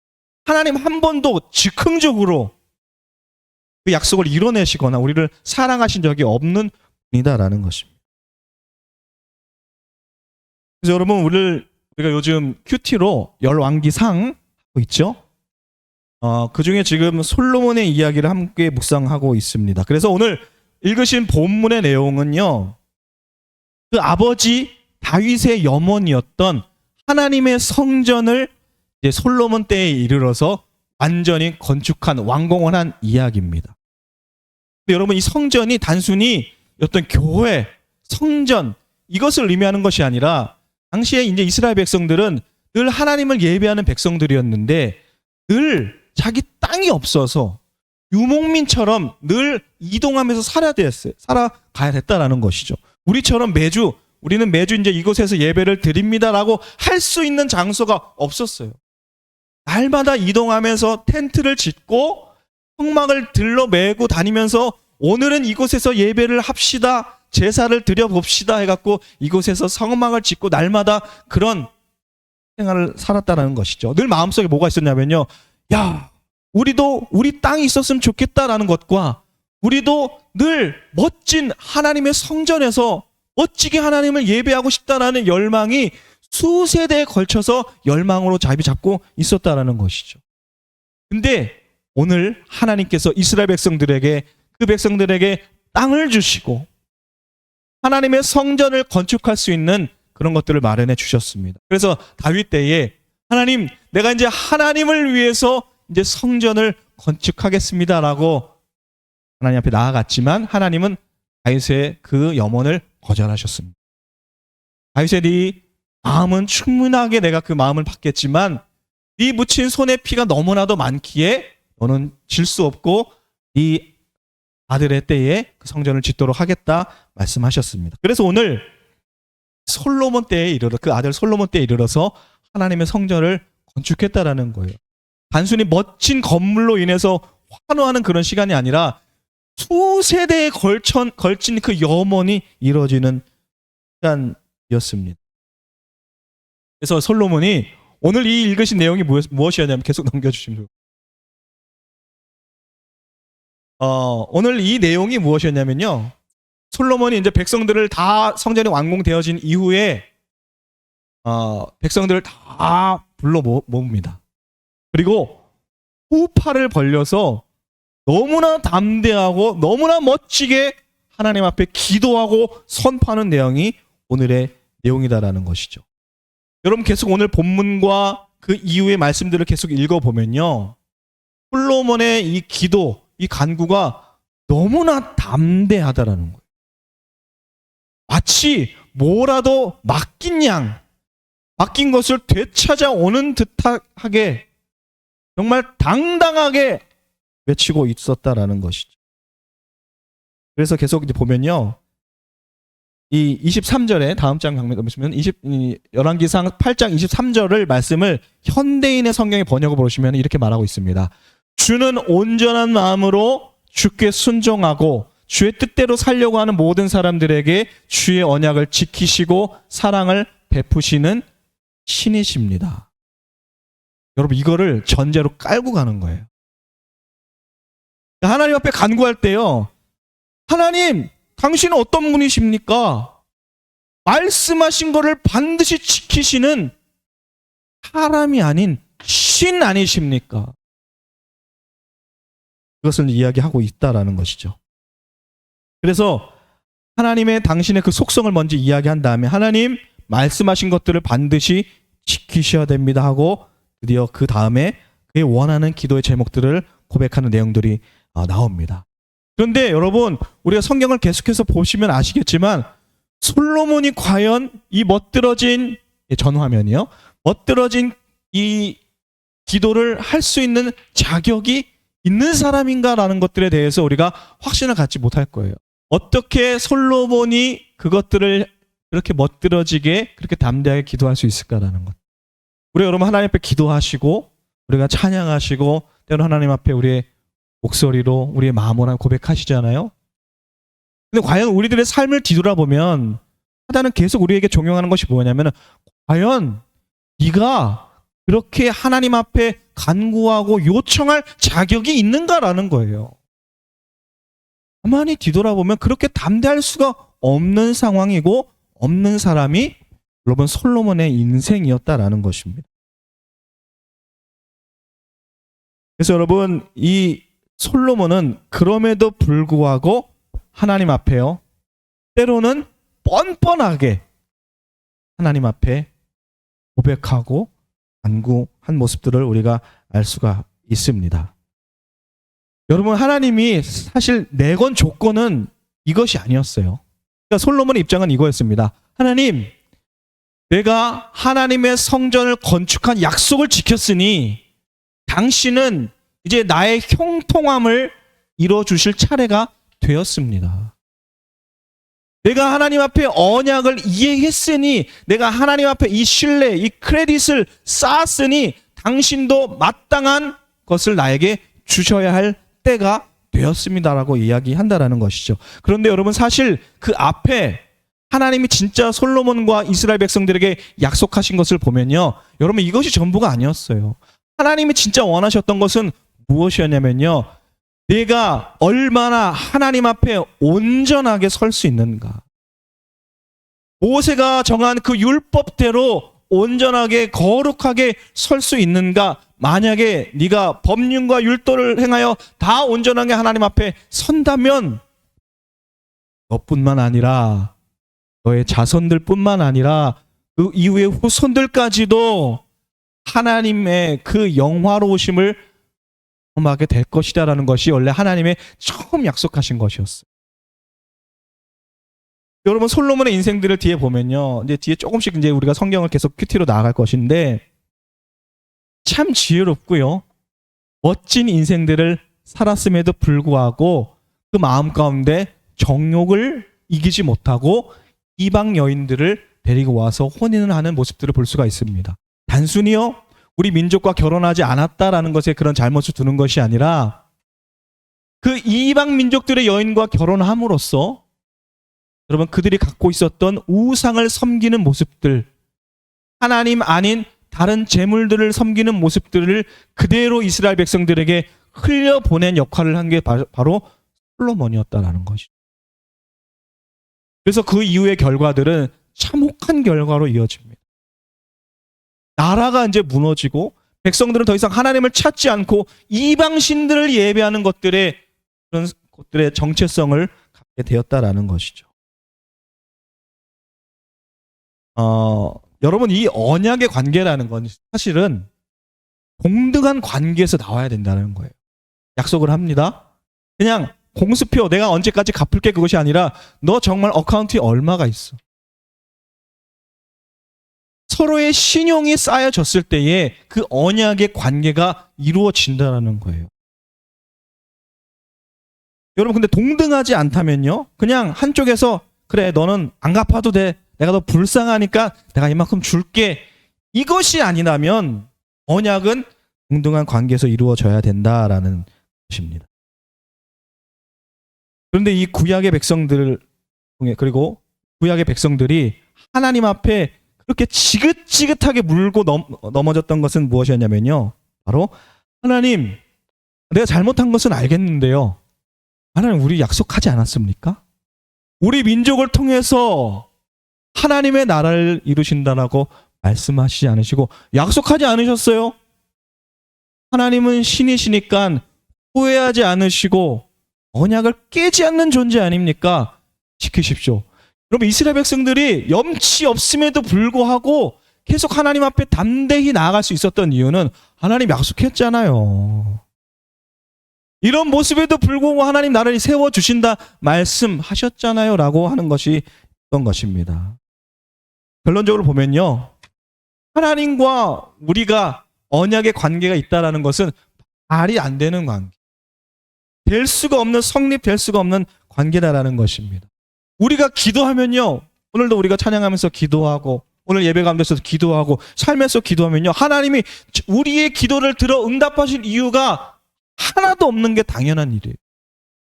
하나님 한 번도 즉흥적으로 그 약속을 이뤄내시거나 우리를 사랑하신 적이 없는 분이다라는 것입니다. 그래서 여러분, 우리가 요즘 큐티로 열왕기상 하고 있죠. 그 중에 지금 솔로몬의 이야기를 함께 묵상하고 있습니다. 그래서 오늘 읽으신 본문의 내용은요, 그 아버지 다윗의 염원이었던 하나님의 성전을 이제 솔로몬 때에 이르러서 완전히 건축한, 완공한 이야기입니다. 근데 여러분, 이 성전이 단순히 어떤 교회, 성전, 이것을 의미하는 것이 아니라, 당시에 이제 이스라엘 백성들은 늘 하나님을 예배하는 백성들이었는데 늘 자기 땅이 없어서 유목민처럼 늘 이동하면서 살아가야 됐다라는 것이죠. 우리처럼 매주 우리는 매주 이제 이곳에서 예배를 드립니다라고 할 수 있는 장소가 없었어요. 날마다 이동하면서 텐트를 짓고 성막을 들러매고 다니면서 오늘은 이곳에서 예배를 합시다, 제사를 드려봅시다 해갖고 이곳에서 성막을 짓고 날마다 그런 생활을 살았다는 것이죠. 늘 마음속에 뭐가 있었냐면요, 야, 우리도 우리 땅이 있었으면 좋겠다라는 것과 우리도 늘 멋진 하나님의 성전에서 멋지게 하나님을 예배하고 싶다라는 열망이 수세대에 걸쳐서 열망으로 자리 잡고 있었다라는 것이죠. 근데 오늘 하나님께서 이스라엘 백성들에게, 그 백성들에게 땅을 주시고 하나님의 성전을 건축할 수 있는 그런 것들을 마련해 주셨습니다. 그래서 다윗 때에 하나님, 내가 이제 하나님을 위해서 이제 성전을 건축하겠습니다라고 하나님 앞에 나아갔지만 하나님은 다윗의 그 염원을 거절하셨습니다. 다윗의 네 마음은 충분하게 내가 그 마음을 받겠지만 네 묻힌 손의 피가 너무나도 많기에 너는 질 수 없고 네 아들의 때에 그 성전을 짓도록 하겠다 말씀하셨습니다. 그래서 오늘 솔로몬 때에 이르러, 그 아들 솔로몬 때에 이르러서 하나님의 성전을 건축했다라는 거예요. 단순히 멋진 건물로 인해서 환호하는 그런 시간이 아니라 수세대에 걸친 그 염원이 이루어지는 시간이었습니다. 그래서 솔로몬이 오늘 이 읽으신 내용이 무엇이었냐면, 계속 넘겨주시면 돼요. 오늘 이 내용이 무엇이었냐면요, 솔로몬이 이제 백성들을 다, 성전이 완공되어진 이후에 백성들을 다 불러 모읍니다. 그리고 후파를 벌려서 너무나 담대하고 너무나 멋지게 하나님 앞에 기도하고 선포하는 내용이 오늘의 내용이다라는 것이죠. 여러분, 계속 오늘 본문과 그 이후의 말씀들을 계속 읽어보면요, 솔로몬의 이 기도, 이 간구가 너무나 담대하다라는 거예요. 마치 뭐라도 맡긴 것을 되찾아오는 듯하게 정말 당당하게 외치고 있었다라는 것이죠. 그래서 계속 이제 보면요, 이 23절에 다음 장 장면 보시면 열왕기상 8장 23절을 말씀을 현대인의 성경의 번역을 보시면 이렇게 말하고 있습니다. 주는 온전한 마음으로 주께 순종하고 주의 뜻대로 살려고 하는 모든 사람들에게 주의 언약을 지키시고 사랑을 베푸시는 신이십니다. 여러분, 이거를 전제로 깔고 가는 거예요. 하나님 앞에 간구할 때요, 하나님, 당신은 어떤 분이십니까? 말씀하신 거를 반드시 지키시는 사람이 아닌 신 아니십니까? 그것을 이야기하고 있다라는 것이죠. 그래서 하나님의, 당신의 그 속성을 먼저 이야기한 다음에 하나님, 말씀하신 것들을 반드시 지키셔야 됩니다 하고 드디어 그 다음에 그의 원하는 기도의 제목들을 고백하는 내용들이 나옵니다. 그런데 여러분, 우리가 성경을 계속해서 보시면 아시겠지만 솔로몬이 과연 이 멋들어진 전화면이요, 멋들어진 이 기도를 할 수 있는 자격이 있는 사람인가라는 것들에 대해서 우리가 확신을 갖지 못할 거예요. 어떻게 솔로몬이 그것들을 그렇게 멋들어지게, 그렇게 담대하게 기도할 수 있을까라는 것. 우리 여러분, 하나님 앞에 기도하시고 우리가 찬양하시고 때로 하나님 앞에 우리의 목소리로 우리의 마음으로 고백하시잖아요. 근데 과연 우리들의 삶을 뒤돌아보면 사단은 계속 우리에게 종용하는 것이 뭐냐면, 과연 네가 그렇게 하나님 앞에 간구하고 요청할 자격이 있는가라는 거예요. 가만히 뒤돌아보면 그렇게 담대할 수가 없는 상황이고 없는 사람이 여러분 솔로몬의 인생이었다라는 것입니다. 그래서 여러분, 이 솔로몬은 그럼에도 불구하고 하나님 앞에요, 때로는 뻔뻔하게 하나님 앞에 고백하고 간구한 모습들을 우리가 알 수가 있습니다. 여러분, 하나님이 사실 내건 조건은 이것이 아니었어요. 그러니까 솔로몬의 입장은 이거였습니다. 하나님, 내가 하나님의 성전을 건축한 약속을 지켰으니 당신은 이제 나의 형통함을 이루어주실 차례가 되었습니다. 내가 하나님 앞에 언약을 이행했으니, 내가 하나님 앞에 이 신뢰, 이 크레딧을 쌓았으니 당신도 마땅한 것을 나에게 주셔야 할 때가 되었습니다라고 이야기한다라는 것이죠. 그런데 여러분, 사실 그 앞에 하나님이 진짜 솔로몬과 이스라엘 백성들에게 약속하신 것을 보면요, 여러분, 이것이 전부가 아니었어요. 하나님이 진짜 원하셨던 것은 무엇이었냐면요, 내가 얼마나 하나님 앞에 온전하게 설 수 있는가. 모세가 정한 그 율법대로 온전하게 거룩하게 설 수 있는가. 만약에 네가 법륜과 율도를 행하여 다 온전하게 하나님 앞에 선다면 너뿐만 아니라 너의 자손들뿐만 아니라 그 이후의 후손들까지도 하나님의 그 영화로우심을 경험하게 될 것이다라는 것이 원래 하나님의 처음 약속하신 것이었어요. 여러분, 솔로몬의 인생들을 뒤에 보면요, 이제 뒤에 조금씩 이제 우리가 성경을 계속 큐티로 나아갈 것인데 참 지혜롭고요, 멋진 인생들을 살았음에도 불구하고 그 마음 가운데 정욕을 이기지 못하고 이방 여인들을 데리고 와서 혼인을 하는 모습들을 볼 수가 있습니다. 단순히요, 우리 민족과 결혼하지 않았다라는 것에 그런 잘못을 두는 것이 아니라 그 이방 민족들의 여인과 결혼함으로써 여러분, 그들이 갖고 있었던 우상을 섬기는 모습들, 하나님 아닌 다른 재물들을 섬기는 모습들을 그대로 이스라엘 백성들에게 흘려보낸 역할을 한 게 바로 솔로몬이었다라는 것이죠. 그래서 그 이후의 결과들은 참혹한 결과로 이어집니다. 나라가 이제 무너지고 백성들은 더 이상 하나님을 찾지 않고 이방 신들을 예배하는 것들의 그런 것들의 정체성을 갖게 되었다라는 것이죠. 여러분, 이 언약의 관계라는 건 사실은 동등한 관계에서 나와야 된다는 거예요. 약속을 합니다. 그냥 공수표 내가 언제까지 갚을게 그것이 아니라 너 정말 어카운트에 얼마가 있어. 서로의 신용이 쌓여졌을 때에 그 언약의 관계가 이루어진다는 거예요. 여러분, 근데 동등하지 않다면요, 그냥 한쪽에서 그래 너는 안 갚아도 돼, 내가 너 불쌍하니까 내가 이만큼 줄게, 이것이 아니라면 언약은 동등한 관계에서 이루어져야 된다라는 것입니다. 그런데 이 구약의 백성들, 그리고 구약의 백성들이 하나님 앞에 그렇게 지긋지긋하게 물고 넘어졌던 것은 무엇이었냐면요, 바로 하나님, 내가 잘못한 것은 알겠는데요, 하나님, 우리 약속하지 않았습니까? 우리 민족을 통해서 하나님의 나라를 이루신다라고 말씀하시지 않으시고 약속하지 않으셨어요? 하나님은 신이시니까 후회하지 않으시고 언약을 깨지 않는 존재 아닙니까? 지키십시오. 여러분, 이스라엘 백성들이 염치 없음에도 불구하고 계속 하나님 앞에 담대히 나아갈 수 있었던 이유는 하나님 약속했잖아요. 이런 모습에도 불구하고 하나님 나라를 세워주신다 말씀하셨잖아요 라고 하는 것이 어떤 것입니다. 결론적으로 보면요, 하나님과 우리가 언약의 관계가 있다는 것은 말이 안 되는 관계, 될 수가 없는, 성립될 수가 없는 관계다라는 것입니다. 우리가 기도하면요, 오늘도 우리가 찬양하면서 기도하고 오늘 예배 가운데서 기도하고 삶에서 기도하면요, 하나님이 우리의 기도를 들어 응답하실 이유가 하나도 없는 게 당연한 일이에요.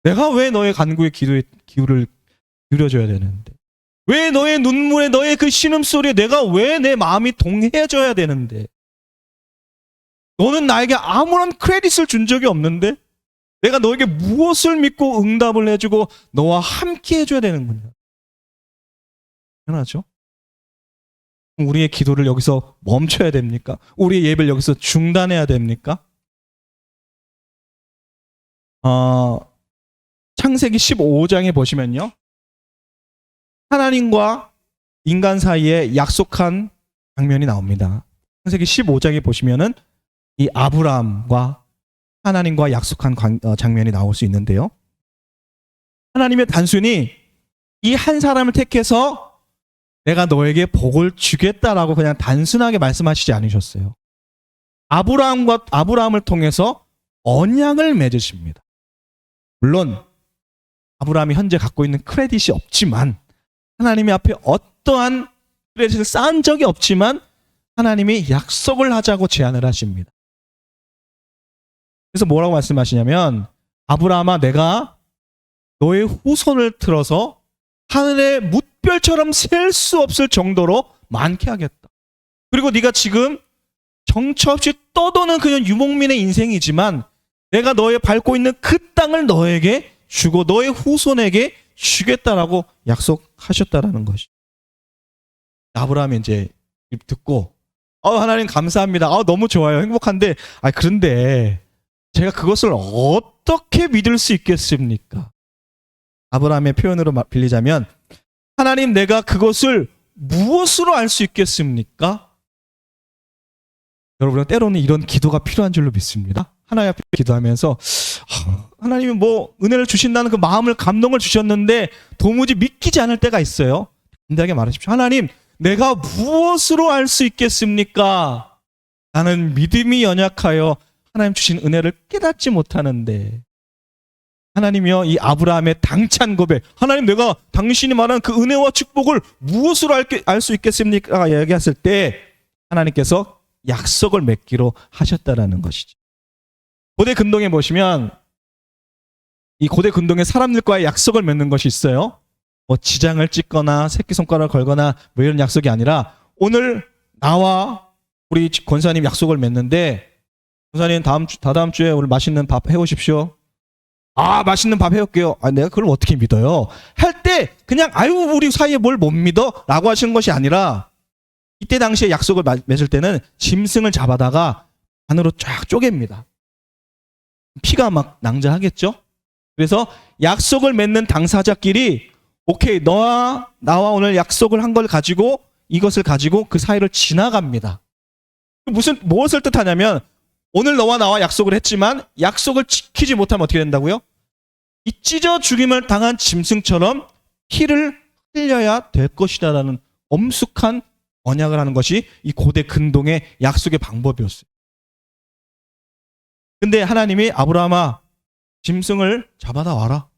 내가 왜 너의 간구에 기울을 기울여줘야 되는데, 왜 너의 눈물에, 너의 그 신음소리에 내가 왜 내 마음이 동해져야 되는데, 너는 나에게 아무런 크레딧을 준 적이 없는데 내가 너에게 무엇을 믿고 응답을 해주고 너와 함께 해줘야 되는군요. 당연하죠? 우리의 기도를 여기서 멈춰야 됩니까? 우리의 예배를 여기서 중단해야 됩니까? 창세기 15장에 보시면요, 하나님과 인간 사이에 약속한 장면이 나옵니다. 창세기 15장에 보시면은 이 아브라함과 하나님과 약속한 장면이 나올 수 있는데요, 하나님의 단순히 이 한 사람을 택해서 내가 너에게 복을 주겠다라고 그냥 단순하게 말씀하시지 않으셨어요. 아브라함을 통해서 언약을 맺으십니다. 물론 아브라함이 현재 갖고 있는 크레딧이 없지만 하나님의 앞에 어떠한 크레딧을 쌓은 적이 없지만 하나님이 약속을 하자고 제안을 하십니다. 그래서 뭐라고 말씀하시냐면 아브라함아 내가 너의 후손을 틀어서 하늘의 뭇별처럼 셀 수 없을 정도로 많게 하겠다. 그리고 네가 지금 정처 없이 떠도는 그냥 유목민의 인생이지만 내가 너의 밟고 있는 그 땅을 너에게 주고 너의 후손에게 주겠다라고 약속하셨다라는 것이. 아브라함이 이제 듣고 하나님 감사합니다. 너무 좋아요. 행복한데 그런데 제가 그것을 어떻게 믿을 수 있겠습니까? 아브라함의 표현으로 빌리자면 하나님 내가 그것을 무엇으로 알 수 있겠습니까? 여러분 때로는 이런 기도가 필요한 줄로 믿습니다. 하나님 앞에 기도하면서 하나님이 뭐 은혜를 주신다는 그 마음을 감동을 주셨는데 도무지 믿기지 않을 때가 있어요. 담대하게 말하십시오. 하나님 내가 무엇으로 알 수 있겠습니까? 나는 믿음이 연약하여 하나님 주신 은혜를 깨닫지 못하는데. 하나님이여 이 아브라함의 당찬 고백, 하나님 내가 당신이 말한 그 은혜와 축복을 무엇으로 알 수 있겠습니까? 얘기했을 때 하나님께서 약속을 맺기로 하셨다라는 것이죠. 고대 근동에 보시면 이 고대 근동에 사람들과의 약속을 맺는 것이 있어요. 뭐 지장을 찍거나 새끼손가락을 걸거나 뭐 이런 약속이 아니라 오늘 나와 우리 권사님 약속을 맺는데 권사님 다다음 주에 오늘 맛있는 밥 해오십시오. 맛있는 밥 해올게요. 내가 그걸 어떻게 믿어요? 할 때 그냥 우리 사이에 뭘 못 믿어? 라고 하시는 것이 아니라 이때 당시에 약속을 맺을 때는 짐승을 잡아다가 안으로 쫙 쪼갭니다. 피가 막 낭자하겠죠? 그래서 약속을 맺는 당사자끼리 오케이 너와 나와 오늘 약속을 한 걸 가지고 이것을 가지고 그 사이를 지나갑니다. 무엇을 뜻하냐면 오늘 너와 나와 약속을 했지만 약속을 지키지 못하면 어떻게 된다고요? 이 찢어 죽임을 당한 짐승처럼 피를 흘려야 될 것이다라는 엄숙한 언약을 하는 것이 이 고대 근동의 약속의 방법이었어요. 근데 하나님이 아브라함아 짐승을 잡아다 와라.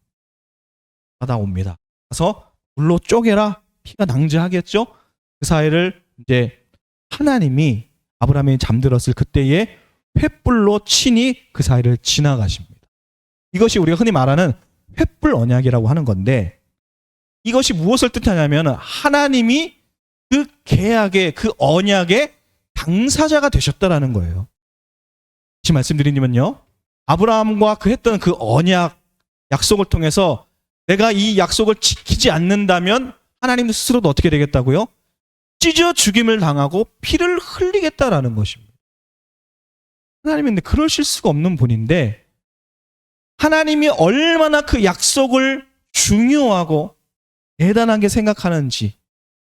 받아옵니다. 가서 불로 쪼개라. 피가 낭자하겠죠? 그 사이를 이제 하나님이 아브라함이 잠들었을 그때에 횃불로 친히 그 사이를 지나가십니다. 이것이 우리가 흔히 말하는 횃불 언약이라고 하는 건데 이것이 무엇을 뜻하냐면 하나님이 그 계약의 그 언약의 당사자가 되셨다라는 거예요. 다시 말씀드리면요. 아브라함과 그 했던 그 언약 약속을 통해서 내가 이 약속을 지키지 않는다면 하나님 스스로도 어떻게 되겠다고요? 찢어 죽임을 당하고 피를 흘리겠다라는 것입니다. 하나님은 그러실 수가 없는 분인데 하나님이 얼마나 그 약속을 중요하고 대단하게 생각하는지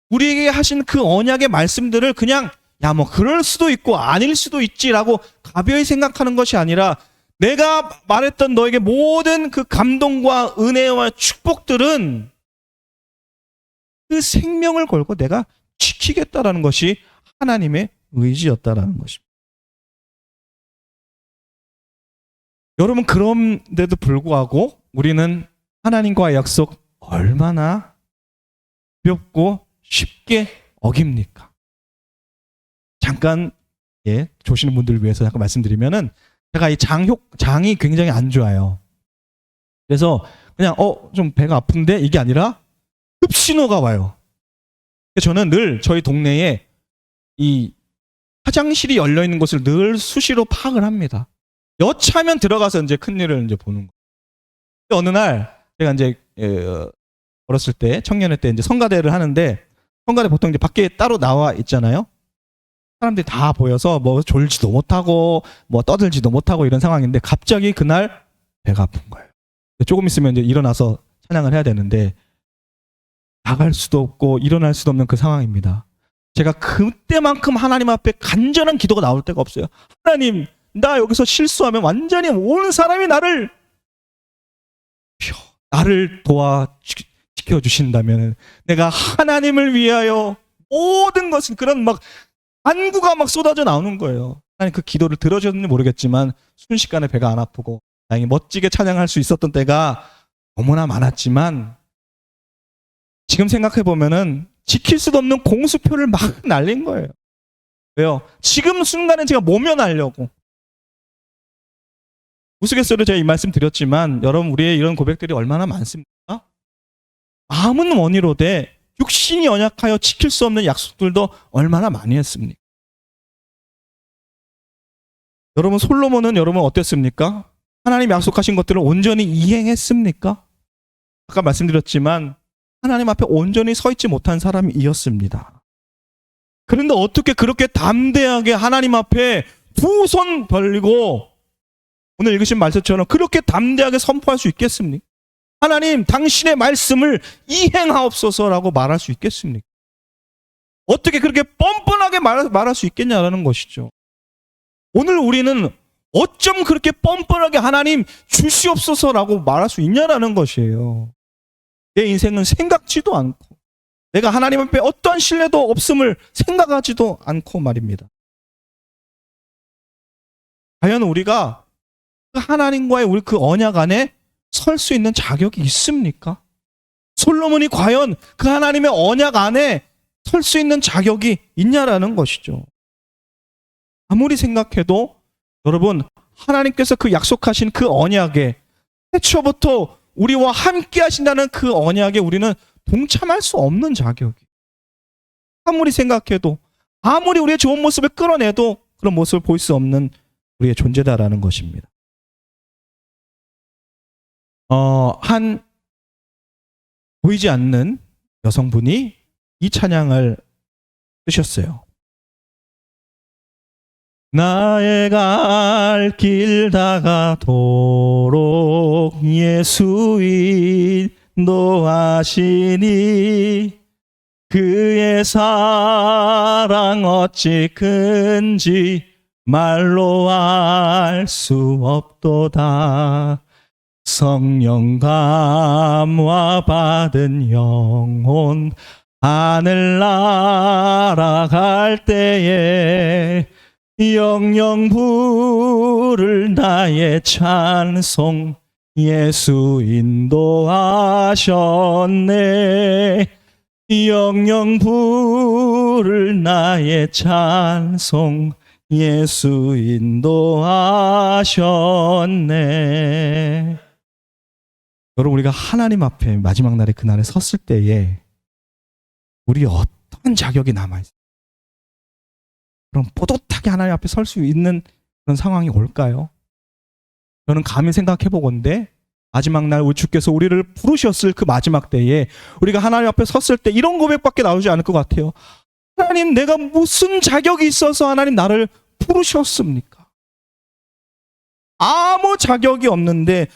우리에게 하신 그 언약의 말씀들을 그냥 뭐 그럴 수도 있고 아닐 수도 있지라고 가벼이 생각하는 것이 아니라 내가 말했던 너에게 모든 그 감동과 은혜와 축복들은 그 생명을 걸고 내가 지키겠다라는 것이 하나님의 의지였다라는 것입니다. 여러분 그런데도 불구하고 우리는 하나님과의 약속 얼마나 가볍고 쉽게 어깁니까? 잠깐 조시는 분들을 위해서 잠깐 말씀드리면은 제가 이 장이 굉장히 안 좋아요. 그래서 그냥 좀 배가 아픈데 이게 아니라 급신호가 와요. 저는 늘 저희 동네에 이 화장실이 열려 있는 곳을 늘 수시로 파악을 합니다. 여차면 들어가서 이제 큰일을 이제 보는 거예요. 어느 날 제가 이제 어렸을 때 청년회 때 이제 성가대를 하는데 성가대 보통 이제 밖에 따로 나와 있잖아요. 사람들이 다 보여서 뭐 졸지도 못하고 뭐 떠들지도 못하고 이런 상황인데 갑자기 그날 배가 아픈 거예요. 조금 있으면 이제 일어나서 찬양을 해야 되는데 나갈 수도 없고 일어날 수도 없는 그 상황입니다. 제가 그때만큼 하나님 앞에 간절한 기도가 나올 때가 없어요. 하나님, 나 여기서 실수하면 완전히 온 사람이 나를 도와 지켜주신다면 내가 하나님을 위하여 모든 것은 그런 막 안구가 막 쏟아져 나오는 거예요. 하나님 그 기도를 들어주셨는지 모르겠지만 순식간에 배가 안 아프고 다행히 멋지게 찬양할 수 있었던 때가 너무나 많았지만 지금 생각해 보면은 지킬 수도 없는 공수표를 막 날린 거예요. 왜요? 지금 순간에 제가 모면하려고. 우스갯소리로 제가 이 말씀 드렸지만 여러분 우리의 이런 고백들이 얼마나 많습니까? 아무는 원이로되 육신이 연약하여 지킬 수 없는 약속들도 얼마나 많이 했습니까? 여러분 솔로몬은 여러분 어땠습니까? 하나님 약속하신 것들을 온전히 이행했습니까? 아까 말씀드렸지만 하나님 앞에 온전히 서 있지 못한 사람이었습니다. 그런데 어떻게 그렇게 담대하게 하나님 앞에 두 손 벌리고 오늘 읽으신 말씀처럼 그렇게 담대하게 선포할 수 있겠습니까? 하나님 당신의 말씀을 이행하옵소서라고 말할 수 있겠습니까? 어떻게 그렇게 뻔뻔하게 말할 수 있겠냐라는 것이죠. 오늘 우리는 어쩜 그렇게 뻔뻔하게 하나님 주시옵소서라고 말할 수 있냐라는 것이에요. 내 인생은 생각지도 않고 내가 하나님 앞에 어떠한 신뢰도 없음을 생각하지도 않고 말입니다. 과연 우리가 하나님과의 우리 그 언약 안에 설 수 있는 자격이 있습니까? 솔로몬이 과연 그 하나님의 언약 안에 설 수 있는 자격이 있냐라는 것이죠. 아무리 생각해도 여러분 하나님께서 그 약속하신 그 언약에 태초부터 우리와 함께 하신다는 그 언약에 우리는 동참할 수 없는 자격이. 아무리 생각해도 아무리 우리의 좋은 모습을 끌어내도 그런 모습을 볼 수 없는 우리의 존재다라는 것입니다. 한 보이지 않는 여성분이 이 찬양을 쓰셨어요. 나의 갈 길 다가도록 예수 인도하시니 그의 사랑 어찌 큰지 말로 알 수 없도다. 성령 감화 받은 영혼 하늘 날아갈 때에 영영 부를 나의 찬송 예수 인도하셨네. 영영 부를 나의 찬송 예수 인도하셨네. 여러분 우리가 하나님 앞에 마지막 날에 그날에 섰을 때에 우리 어떤 자격이 남아있어요? 그럼 뽀듯하게 하나님 앞에 설 수 있는 그런 상황이 올까요? 저는 감히 생각해 보건대 마지막 날 우리 주께서 우리를 부르셨을 그 마지막 때에 우리가 하나님 앞에 섰을 때 이런 고백밖에 나오지 않을 것 같아요. 하나님 내가 무슨 자격이 있어서 하나님 나를 부르셨습니까? 아무 자격이 없는데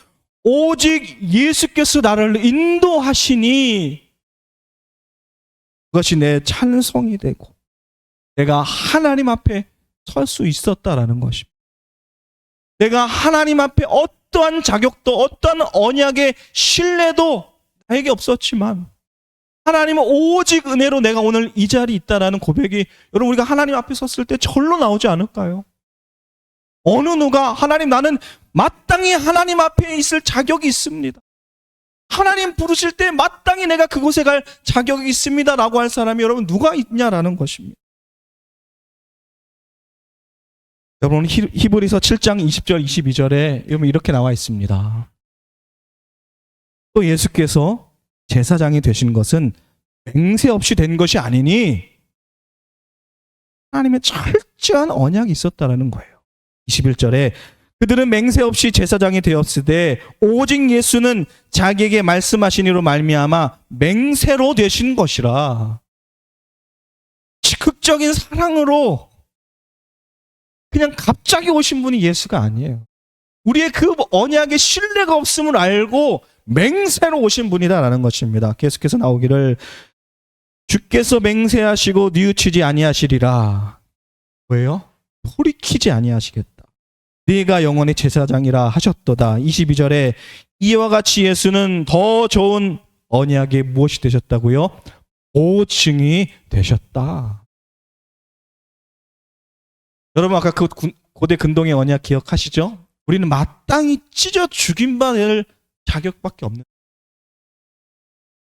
오직 예수께서 나를 인도하시니 그것이 내 찬송이 되고 내가 하나님 앞에 설 수 있었다라는 것입니다. 내가 하나님 앞에 어떠한 자격도 어떠한 언약의 신뢰도 나에게 없었지만 하나님은 오직 은혜로 내가 오늘 이 자리에 있다라는 고백이 여러분 우리가 하나님 앞에 섰을 때 절로 나오지 않을까요? 어느 누가 하나님 나는 마땅히 하나님 앞에 있을 자격이 있습니다. 하나님 부르실 때 마땅히 내가 그곳에 갈 자격이 있습니다라고 할 사람이 여러분 누가 있냐라는 것입니다. 여러분 히브리서 7장 20절 22절에 여러분 이렇게 나와 있습니다. 또 예수께서 제사장이 되신 것은 맹세 없이 된 것이 아니니 하나님의 철저한 언약이 있었다라는 거예요. 21절에 그들은 맹세 없이 제사장이 되었으되 오직 예수는 자기에게 말씀하신 이로 말미암아 맹세로 되신 것이라. 즉흥적인 사랑으로 그냥 갑자기 오신 분이 예수가 아니에요. 우리의 그 언약에 신뢰가 없음을 알고 맹세로 오신 분이다라는 것입니다. 계속해서 나오기를 주께서 맹세하시고 뉘우치지 아니하시리라. 왜요? 돌이키지 아니하시겠다. 네가 영원히 제사장이라 하셨도다. 22절에 이와 같이 예수는 더 좋은 언약에 무엇이 되셨다고요? 보증이 되셨다. 여러분 아까 그 고대 근동의 언약 기억하시죠? 우리는 마땅히 찢어 죽임 받을 자격밖에 없는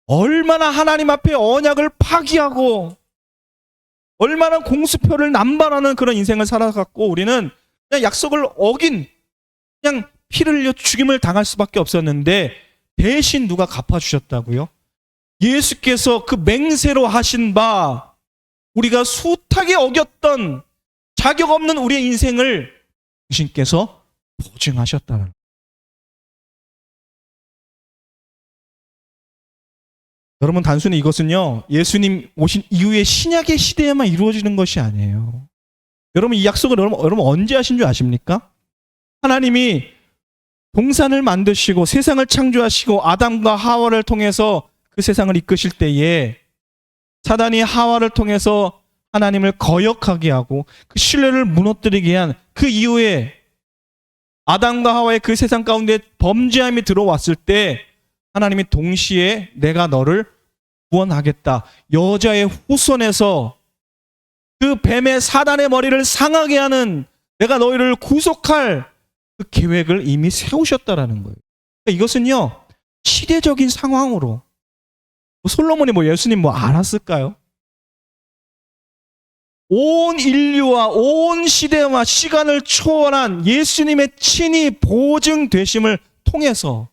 얼마나 하나님 앞에 언약을 파기하고 얼마나 공수표를 남발하는 그런 인생을 살아갔고 우리는 그냥 약속을 어긴 그냥 피를 흘려 죽임을 당할 수밖에 없었는데 대신 누가 갚아주셨다고요? 예수께서 그 맹세로 하신 바 우리가 숱하게 어겼던 자격 없는 우리의 인생을 당신께서 보증하셨다는 거예요. 여러분 단순히 이것은요 예수님 오신 이후의 신약의 시대에만 이루어지는 것이 아니에요. 여러분 이 약속을 여러분 언제 하신 줄 아십니까? 하나님이 동산을 만드시고 세상을 창조하시고 아담과 하와를 통해서 그 세상을 이끄실 때에 사단이 하와를 통해서 하나님을 거역하게 하고 그 신뢰를 무너뜨리게 한 그 이후에 아담과 하와의 그 세상 가운데 범죄함이 들어왔을 때 하나님이 동시에 내가 너를 구원하겠다. 여자의 후손에서 그 뱀의 사단의 머리를 상하게 하는 내가 너희를 구속할 그 계획을 이미 세우셨다라는 거예요. 그러니까 이것은요 시대적인 상황으로 솔로몬이 예수님 알았을까요? 온 인류와 온 시대와 시간을 초월한 예수님의 친히 보증되심을 통해서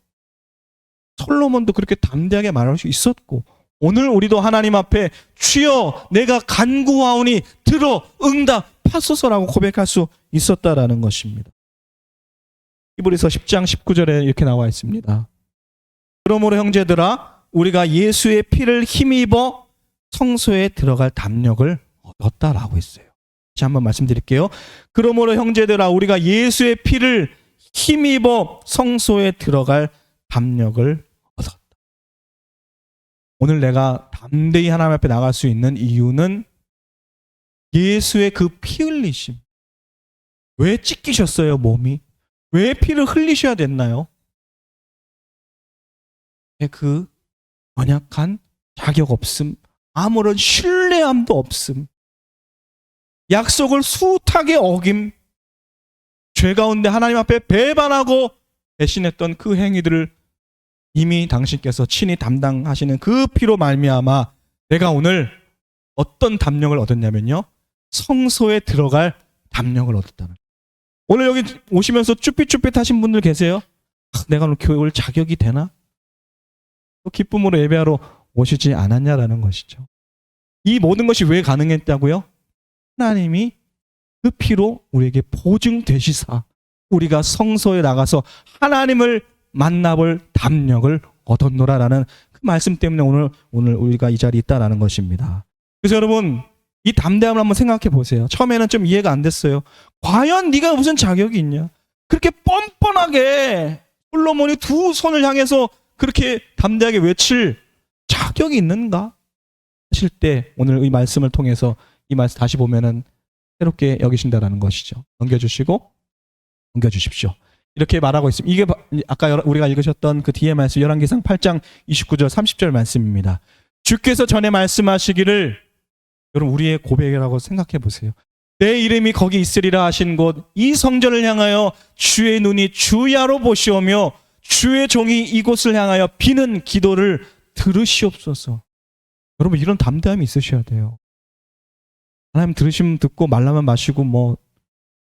솔로몬도 그렇게 담대하게 말할 수 있었고 오늘 우리도 하나님 앞에 주여 내가 간구하오니 들어 응답하소서라고 고백할 수 있었다라는 것입니다. 히브리서 10장 19절에 이렇게 나와 있습니다. 그러므로 형제들아 우리가 예수의 피를 힘입어 성소에 들어갈 담력을 얻었다라고 했어요. 다시 한번 말씀드릴게요. 그러므로 형제들아 우리가 예수의 피를 힘입어 성소에 들어갈 담력을 얻었다. 오늘 내가 담대히 하나님 앞에 나갈 수 있는 이유는 예수의 그 피 흘리심. 왜 찢기셨어요 몸이? 왜 피를 흘리셔야 됐나요? 그 연약한 자격 없음, 아무런 신뢰함도 없음, 약속을 숱하게 어김, 죄 가운데 하나님 앞에 배반하고 배신했던 그 행위들을 이미 당신께서 친히 담당하시는 그 피로 말미암아 내가 오늘 어떤 담력을 얻었냐면요 성소에 들어갈 담력을 얻었다는 거예요. 오늘 여기 오시면서 쭈삣쭈삣 하신 분들 계세요? 내가 오늘 교회 올 자격이 되나? 또 기쁨으로 예배하러 오시지 않았냐라는 것이죠. 이 모든 것이 왜 가능했다고요? 하나님이 그 피로 우리에게 보증되시사 우리가 성소에 나가서 하나님을 만나볼 담력을 얻었노라라는 그 말씀 때문에 오늘 우리가 이 자리에 있다라는 것입니다. 그래서 여러분 이 담대함을 한번 생각해 보세요. 처음에는 좀 이해가 안 됐어요. 과연 네가 무슨 자격이 있냐? 그렇게 뻔뻔하게 솔로몬이 두 손을 향해서 그렇게 담대하게 외칠 자격이 있는가? 하실 때 오늘 이 말씀을 통해서 이 말씀 다시 보면은 새롭게 여기신다라는 것이죠. 넘겨주십시오. 이렇게 말하고 있습니다. 이게 아까 우리가 읽으셨던 그 뒤에 말씀 열왕기상 8장 29절 30절 말씀입니다. 주께서 전에 말씀하시기를 여러분 우리의 고백이라고 생각해 보세요. 내 이름이 거기 있으리라 하신 곳 이 성전을 향하여 주의 눈이 주야로 보시오며 주의 종이 이곳을 향하여 비는 기도를 들으시옵소서. 여러분 이런 담대함이 있으셔야 돼요. 하나님 들으시면 듣고 말라면 마시고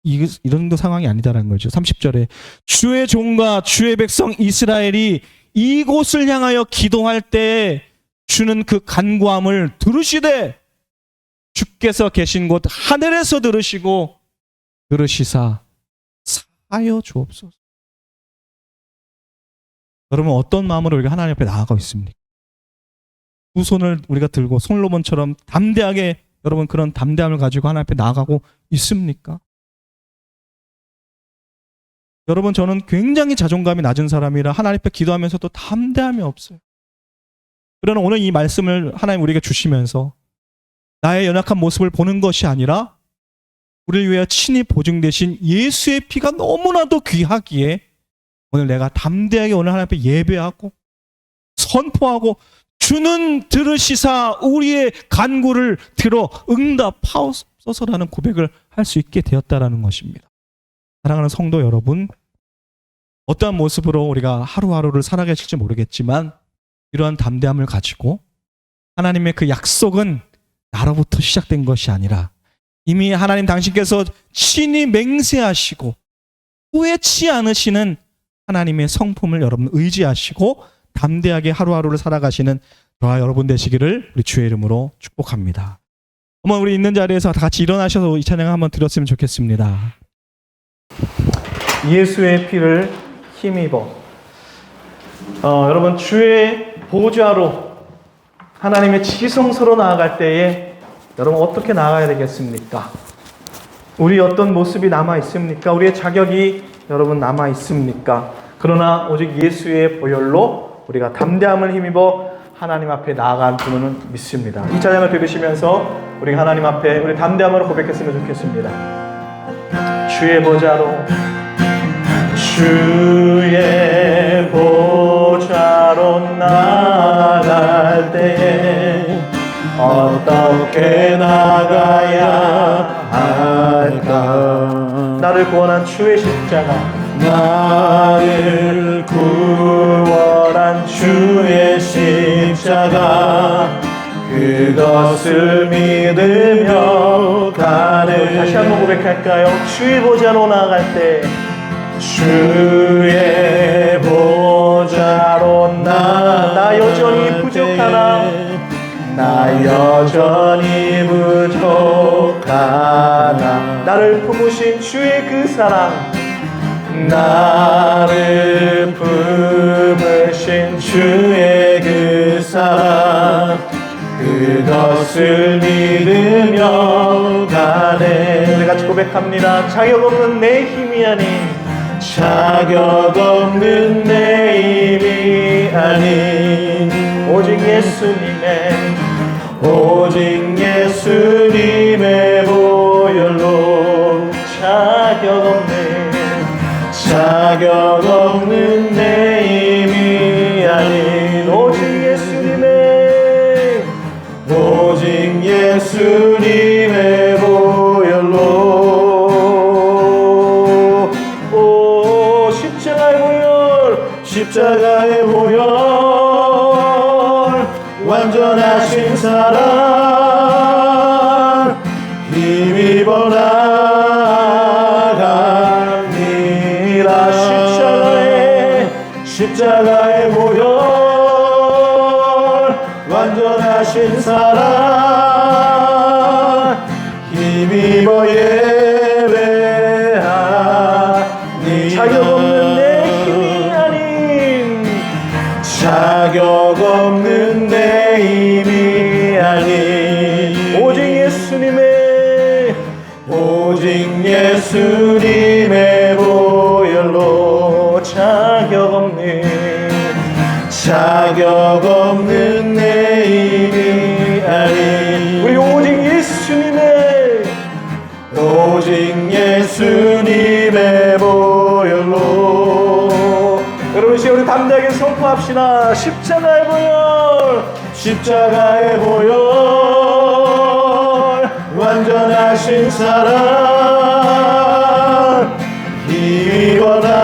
이런 정도 상황이 아니다라는 거죠. 30절에 주의 종과 주의 백성 이스라엘이 이곳을 향하여 기도할 때 주는 그 간구함을 들으시되 주께서 계신 곳 하늘에서 들으시사 사하여 주옵소서. 여러분 어떤 마음으로 우리가 하나님 앞에 나아가고 있습니까? 두 손을 우리가 들고 솔로몬처럼 담대하게 여러분 그런 담대함을 가지고 하나님 앞에 나아가고 있습니까? 여러분 저는 굉장히 자존감이 낮은 사람이라 하나님 앞에 기도하면서도 담대함이 없어요. 그러나 오늘 이 말씀을 하나님 우리에게 주시면서 나의 연약한 모습을 보는 것이 아니라 우리를 위하여 친히 보증되신 예수의 피가 너무나도 귀하기에 오늘 내가 담대하게 오늘 하나님 앞에 예배하고 선포하고 주는 들으시사 우리의 간구를 들어 응답하옵소서라는 고백을 할 수 있게 되었다라는 것입니다. 사랑하는 성도 여러분, 어떠한 모습으로 우리가 하루하루를 살아가실지 모르겠지만 이러한 담대함을 가지고 하나님의 그 약속은 나로부터 시작된 것이 아니라 이미 하나님 당신께서 친히 맹세하시고 후회치 않으시는 하나님의 성품을 여러분 의지하시고 담대하게 하루하루를 살아가시는 저와 여러분 되시기를 우리 주의 이름으로 축복합니다. 한번 우리 있는 자리에서 다 같이 일어나셔서 이 찬양 한번 드렸으면 좋겠습니다. 예수의 피를 힘입어. 여러분 주의 보좌로 하나님의 지성소로 나아갈 때에 여러분 어떻게 나아가야 되겠습니까? 우리 어떤 모습이 남아 있습니까? 우리의 자격이 여러분 남아 있습니까? 그러나 오직 예수의 보혈로 우리가 담대함을 힘입어 하나님 앞에 나아간 분은 믿습니다. 이 찬양을 들으시면서 우리가 하나님 앞에 우리 담대함으로 고백했으면 좋겠습니다. 주의 보좌로 주의 보좌로 나아갈 때에 어떻게 나가야 할까? 나를 구원한 주의 십자가, 나를 구원한 주의 십자가, 그것을 믿으며 가는. 다시 한번 고백할까요? 주의 보좌로 나아갈 때, 주의 보좌로 나 여전히 부족하나, 나 여전히 부족하나, 나를 품으신 주의 그 사랑, 나를 품으신 주의 그 사랑, 그것을 믿으며 가네. 우리 같이 고백합니다. 자격 없는 내 힘이 아닌, 자격 없는 내 힘이 아닌 오직 예수님의 보혈로 자격 없는 내 힘이 아닌 오직 예수님의 보혈로. 오, 십자가의 보혈 완전하신 사랑 힘입어 나갑니다. 십자가의 보혈 완전하신 사랑 힘입어 예배하니 자격 없는 내 힘이 아닌, 자격 없는 내 힘이 아닌 오직 예수님의 보혈로 자격 없는 내 힘이 아닌 우리 오직 예수님의 보혈로. 여러분 이제 우리 담대하게 선포합시다. 십자가의 보혈 완전하신 사랑 힘입어 나갑니다.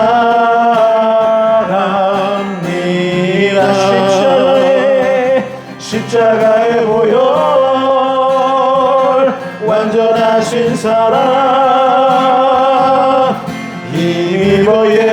십자가의 보혈 완전하신 사랑 힘입어 예배하니.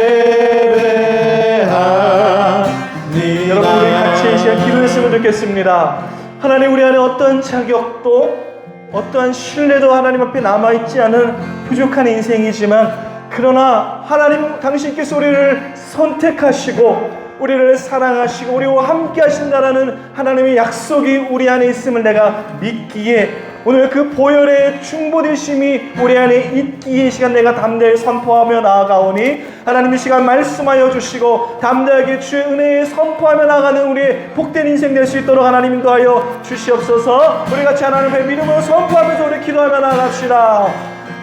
여러분 우리 같이 이 시간 기도했으면 좋겠습니다. 하나님, 우리 안에 어떤 자격도 어떠한 신뢰도 하나님 앞에 남아있지 않은 부족한 인생이지만, 그러나 하나님 당신께서 우리를 선택하시고 우리를 사랑하시고 우리와 함께 하신다라는 하나님의 약속이 우리 안에 있음을 내가 믿기에, 오늘 그 보혈의 충보되심이 우리 안에 있기에 이 시간 내가 담대히 선포하며 나아가오니, 하나님 이 시간 말씀하여 주시고 담대하게 주의 은혜에 선포하며 나아가는 우리의 복된 인생 될 수 있도록 하나님 인도하여 주시옵소서. 우리 같이 하나님 앞에 믿음으로 선포하면서 우리 기도하며 나아갑시다.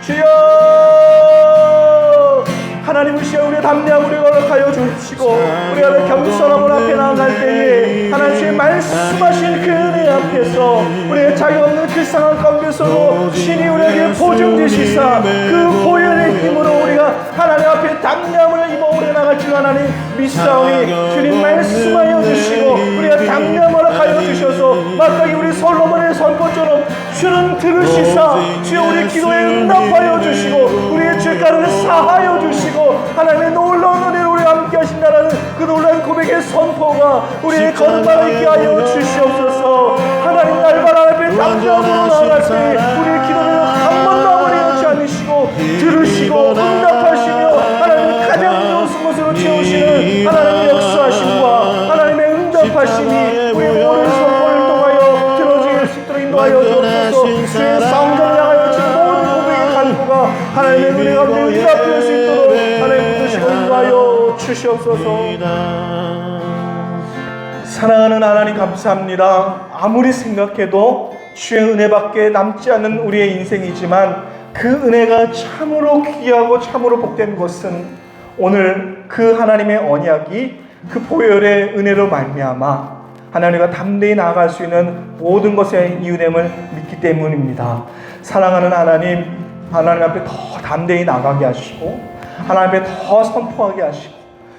주여, 하나님 이 시간 우리의 담대함 우리 허락하여 주시고 우리가 겸손함을 앞에 나아갈 때에 하나님 주의 말씀하신 그 은혜 앞에서 우리의 자격 없는 그 상황 가운데서도 신이 우리에게 보증 주시사 그 보혈의 힘으로 우리가 하나님 앞에 담대함을 입어 오래 나갈 줄 하나님 믿사오니, 주님 말씀하여 주시고 우리가 장담을 하여 주셔서 마땅히 우리 솔로몬의 선포처럼 주는 들으시사 주여 우리 기도에 응답하여 주시고 우리의 죄가를 사하여 주시고 하나님의 놀라운 은혜로 우리와 함께 하신다라는 그 놀라운 고백의 선포가 우리의 걸음마다 있게 하여 주시옵소서. 하나님 날마다 앞에 담대함으로 나아갈 때 우리의 기도를 한 번도 아무리 않으시고 들으시고 응답하시며 하나님 가장 좋은 곳으로 채우시는 하나님의 역사하심과 하나님의 응답하심이 우리 모든 선포를 통하여 들어질 수 있도록 인도하여 주옵소서. 주의 성전을 향하여 지금 모든 고백의 간구가 하나님의 은혜 가운데 응답될 수 있도록 하나님 붙드시고 인도하여 주시옵소서. 사랑하는 하나님 감사합니다. 아무리 생각해도 주의 은혜밖에 남지 않는 우리의 인생이지만 그 은혜가 참으로 귀하고 참으로 복된 것은 오늘 그 하나님의 언약이 그 보혈의 은혜로 말미암아 하나님과 담대히 나아갈 수 있는 모든 것의 이유됨을 믿기 때문입니다. 사랑하는 하나님, 하나님 앞에 더 담대히 나가게 하시고 하나님 앞에 더 선포하게 하시고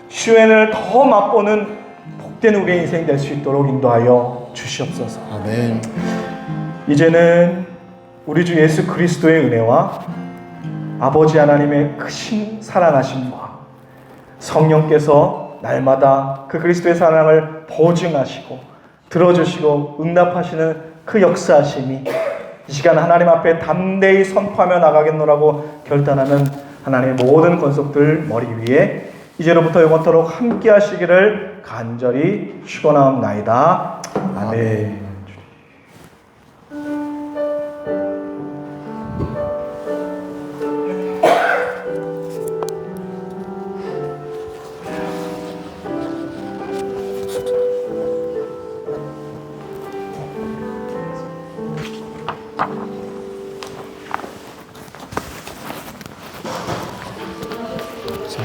주의 은혜를 더 맛보는 복된 우리의 인생이 될 수 있도록 인도하여 주시옵소서. 아멘. 이제는 우리 주 예수 그리스도의 은혜와 아버지 하나님의 크신 사랑하심과 성령께서 날마다 그 그리스도의 사랑을 보증하시고 들어주시고 응답하시는 그 역사하심이 이 시간 하나님 앞에 담대히 선포하며 나가겠노라고 결단하는 하나님의 모든 권속들 머리 위에 이제로부터 영원토록 함께 하시기를 간절히 축원하옵나이다. 아멘.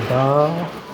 감사합니다.